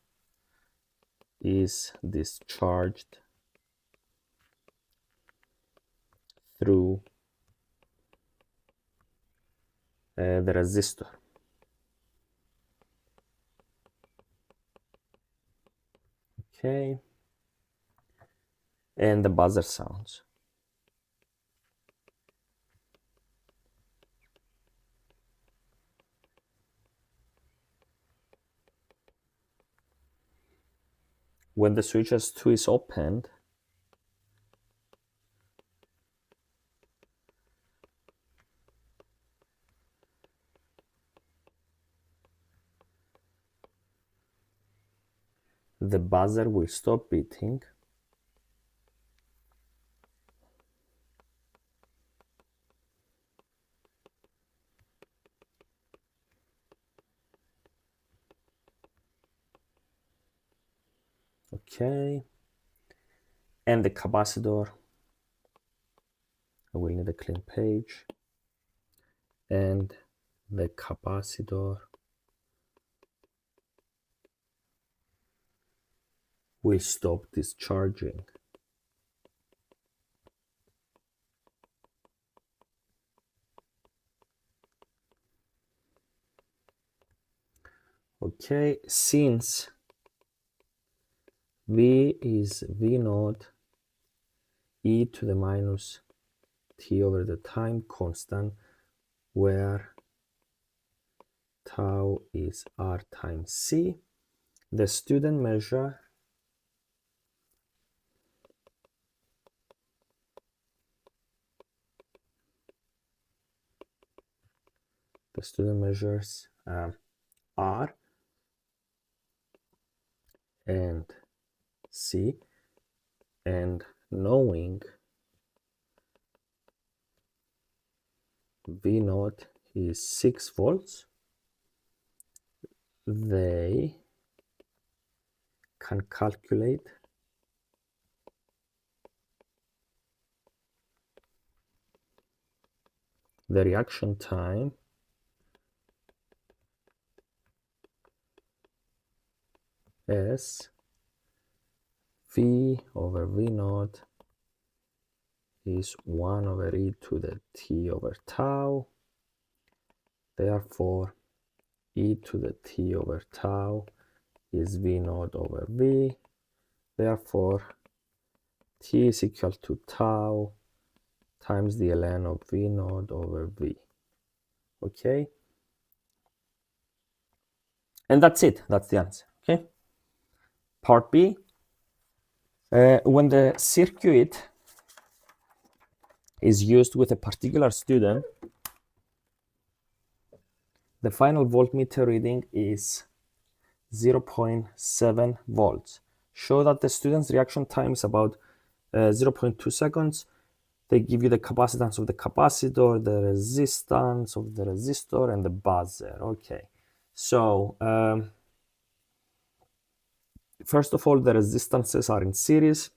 through the resistor. Okay, and the buzzer sounds. When the switch S2 is opened, the buzzer will stop beating okay, and the capacitor, I will need a clean page, and the capacitor will stop discharging. Okay, since V is V naught e to the minus t over the time constant, where tau is r times c, the student measures r and c, and knowing V naught is 6 volts, they can calculate the reaction time as V over V naught is 1 over e to the t over tau. Therefore, e to the t over tau is V naught over V. Therefore, t is equal to tau times the ln of V naught over V. Okay? And that's it. That's the answer. Okay? Part B. When the circuit is used with a particular student, the final voltmeter reading is 0.7 volts. Show that the student's reaction time is about 0.2 seconds. They give you the capacitance of the capacitor, the resistance of the resistor, and the buzzer. Okay, so first of all, the resistances are in series.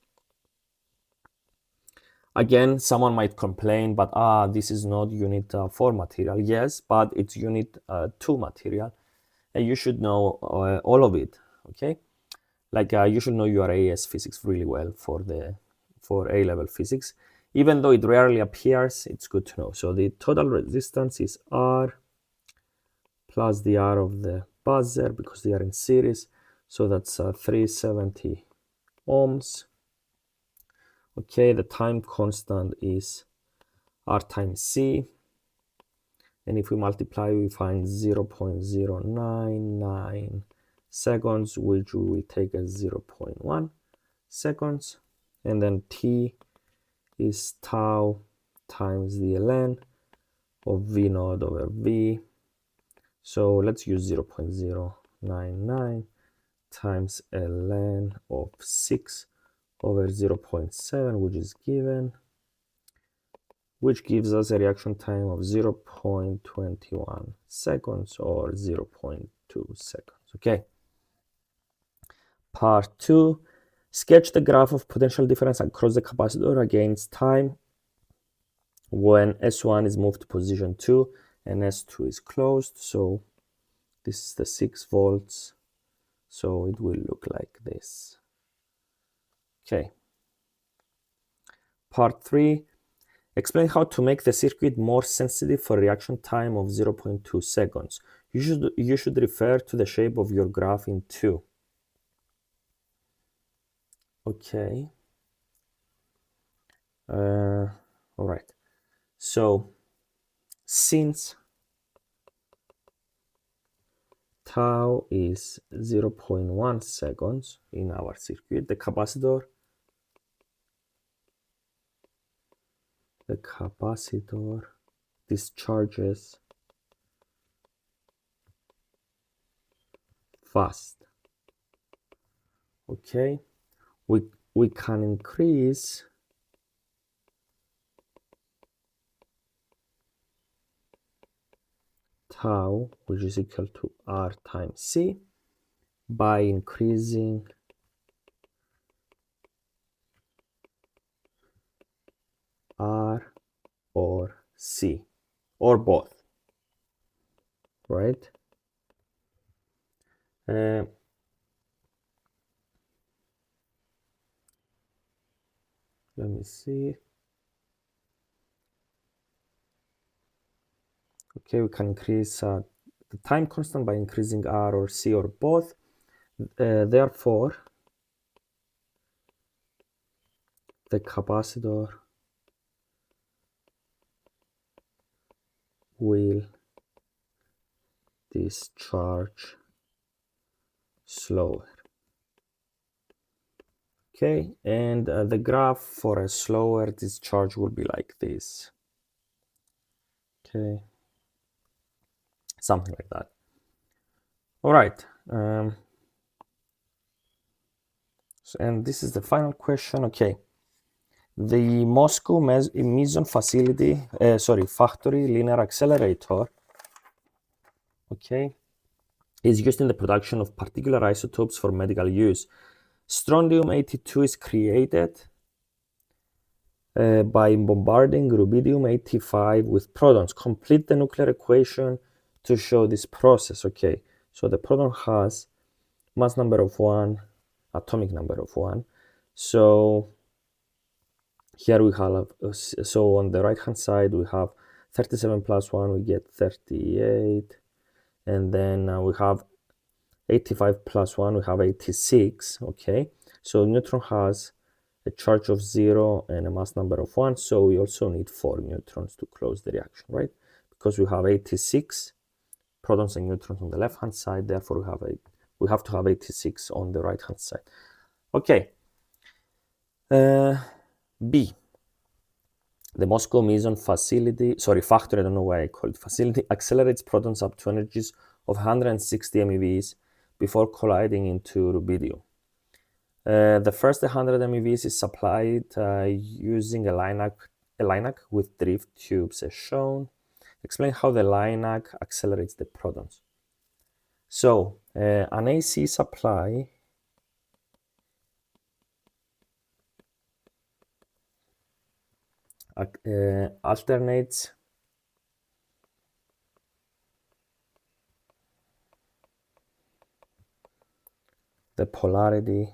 Again, someone might complain, but this is not unit 4 material. Yes, but it's unit 2 material, and you should know all of it. Okay, like you should know your AS physics really well for A-level physics. Even though it rarely appears, it's good to know. So the total resistance is R plus the R of the buzzer, because they are in series. So that's 370 ohms, Okay, the time constant is R times C. And if we multiply, we find 0.099 seconds, which we will take as 0.1 seconds. And then T is tau times the ln of V naught over V. So let's use 0.099 times ln of 6 over 0.7, which is given, which gives us a reaction time of 0.21 seconds or 0.2 seconds. Okay. Part 2, sketch the graph of potential difference across the capacitor against time when S1 is moved to position 2 and S2 is closed. So this is the 6 volts. So it will look like this. Okay. Part 3, explain how to make the circuit more sensitive for reaction time of 0.2 seconds. You should refer to the shape of your graph in 2. Okay. All right. So since tau is 0.1 seconds in our circuit, the capacitor discharges fast. Okay, we can increase tau, which is equal to R times C, by increasing R or C, or both, right? Let me see. Okay, we can increase the time constant by increasing R or C or both. Therefore, the capacitor will discharge slower. Okay, and the graph for a slower discharge will be like this. Okay, something like that. All right. And this is the final question. Okay. The Moscow Meson factory linear accelerator, okay, is used in the production of particular isotopes for medical use. Strontium-82 is created by bombarding rubidium-85 with protons. Complete the nuclear equation to show this process. Okay, so the proton has mass number of 1, atomic number of 1. So here we have, so on the right hand side we have 37 plus 1, we get 38. And then we have 85 plus 1, we have 86. Okay, so neutron has a charge of 0 and a mass number of 1, so we also need 4 neutrons to close the reaction, right? Because we have 86 protons and neutrons on the left hand side, therefore we have to have 86 on the right hand side. Okay. B. The Moscow Meson factory, I don't know why I call it facility, accelerates protons up to energies of 160 MeVs before colliding into rubidium. The first 100 MeVs is supplied using a linac with drift tubes as shown. Explain how the linac accelerates the protons. So an AC supply alternates the polarity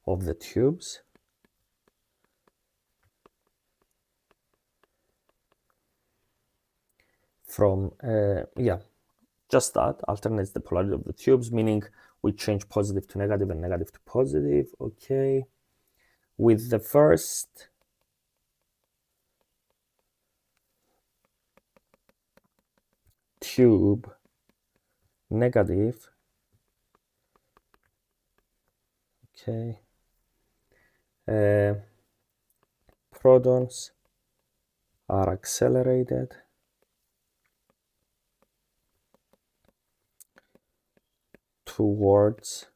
of the tubes from just that, alternates the polarity of the tubes, meaning we change positive to negative and negative to positive. Okay. With the first tube negative, okay, protons are accelerated towards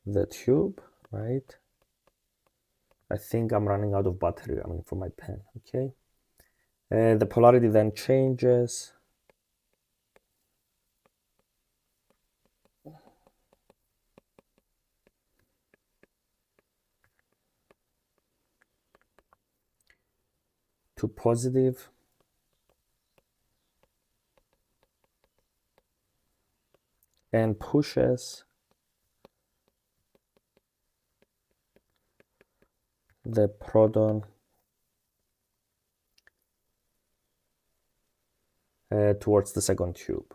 the tube, right? I think I'm running out of battery, for my pen, okay? The polarity then changes to positive and pushes the proton towards the second tube.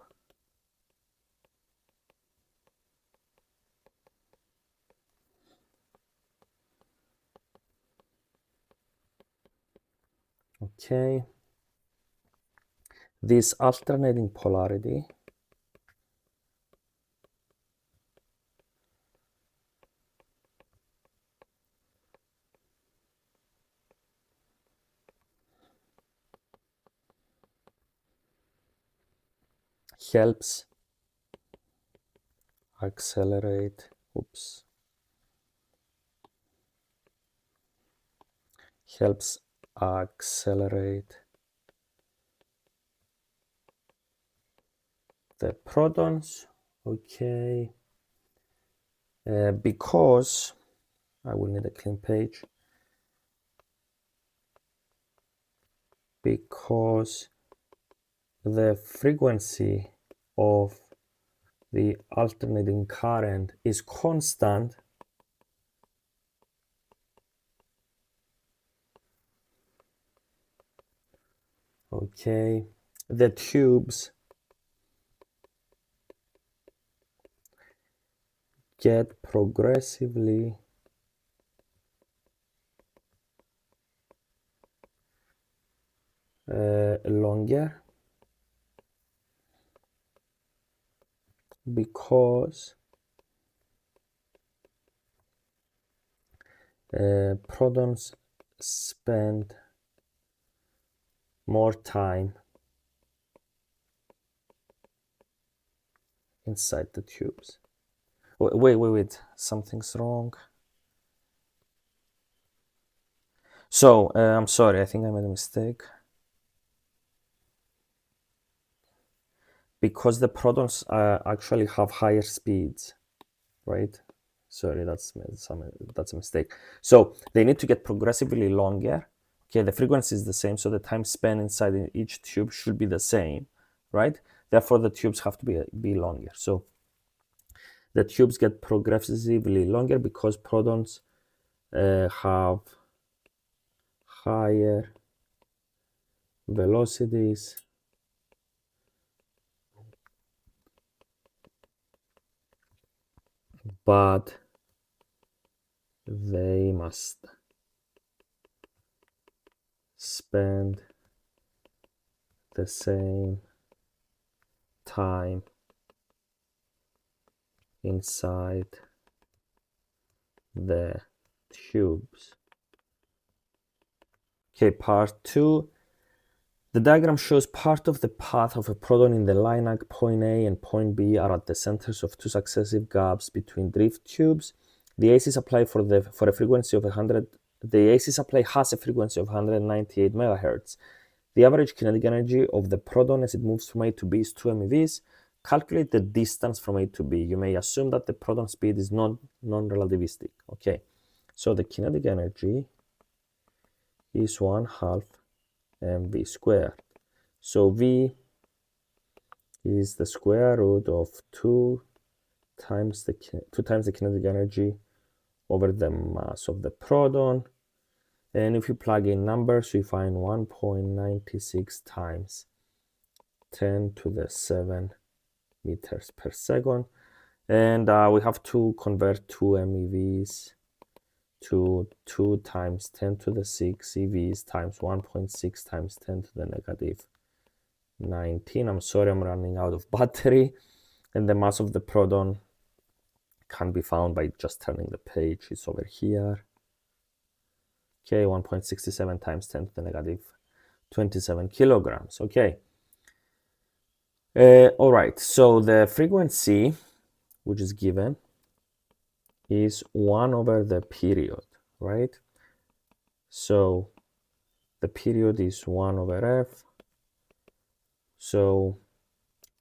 Okay. This alternating polarity helps accelerate, helps accelerate the protons, okay, because I will need a clean page, because the frequency of the alternating current is constant, okay, the tubes get progressively longer because protons spend more time inside the tubes. Wait, something's wrong. So, I'm sorry, I think I made a mistake. Because the protons actually have higher speeds, right? Sorry, that's a mistake. So they need to get progressively longer. Okay, the frequency is the same, so the time spent inside each tube should be the same, right? Therefore, the tubes have to be longer. So the tubes get progressively longer because protons have higher velocities but they must spend the same time inside the tubes. Okay, part 2. The diagram shows part of the path of a proton in the linac. Point A and point B are at the centers of two successive gaps between drift tubes. The AC supply for a frequency of 100. The AC supply has a frequency of 198 megahertz. The average kinetic energy of the proton as it moves from A to B is 2 MeVs. Calculate the distance from A to B. You may assume that the proton speed is non-relativistic. Okay, so the kinetic energy is 1/2 mv squared. So V is the square root of 2 times the kinetic energy over the mass of the proton. And if you plug in numbers, we find 1.96 times 10 to the 7 meters per second. And we have to convert 2 MeVs to 2 times 10 to the 6 EVs times 1.6 times 10 to the negative 19. I'm sorry, I'm running out of battery. And the mass of the proton can be found by just turning the page. It's over here. Okay, 1.67 times 10 to the negative 27 kilograms. Okay. All right, so the frequency, which is given, is 1 over the period, right? So the period is 1 over f. So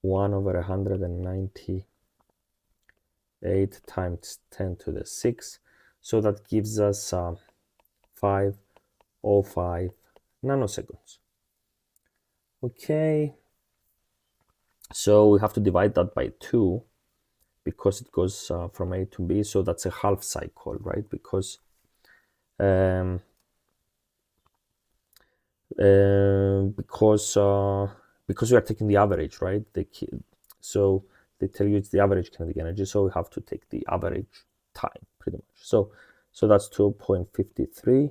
1 over 198 times 10 to the 6. So that gives us 505 nanoseconds. Okay. So we have to divide that by 2 because it goes from A to B. So that's a half cycle, right? Because we are taking the average, right? So they tell you it's the average kinetic energy, so we have to take the average time, pretty much. So that's 2.53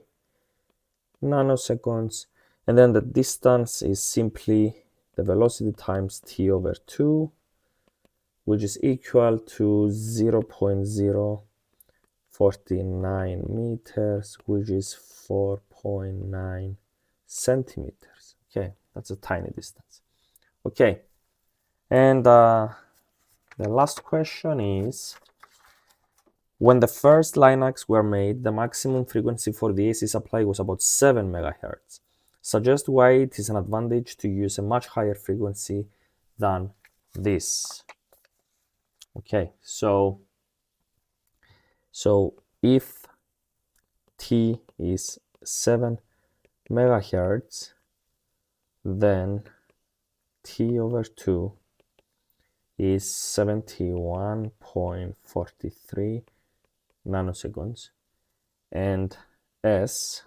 nanoseconds, and then the distance is simply the velocity times t over 2, which is equal to 0.049 meters, which is 4.9 centimeters. Okay, that's a tiny distance. Okay, and the last question is, when the first linacs were made, the maximum frequency for the AC supply was about 7 megahertz. Suggest why it is an advantage to use a much higher frequency than this. Okay, so if T is 7 megahertz, then T over 2 is 71.43 nanoseconds, and S,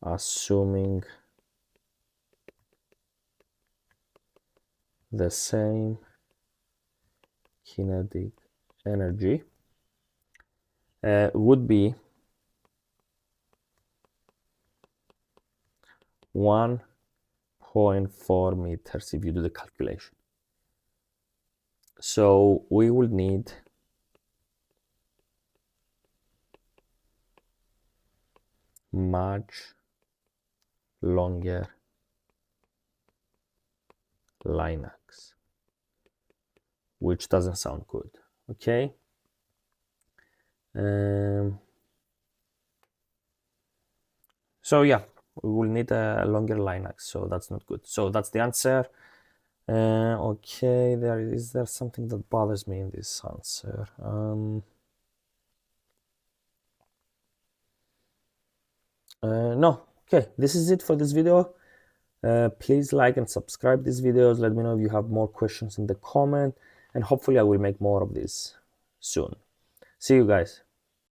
assuming the same kinetic energy, would be 1.4 meters if you do the calculation. So we will need much longer linacs, which doesn't sound good. Okay. So yeah, we will need a longer linac, so that's not good. So that's the answer. Okay, is there something that bothers me in this answer? No. Okay, this is it for this video. Please like and subscribe these videos. Let me know if you have more questions in the comment, and hopefully I will make more of this soon. See you guys.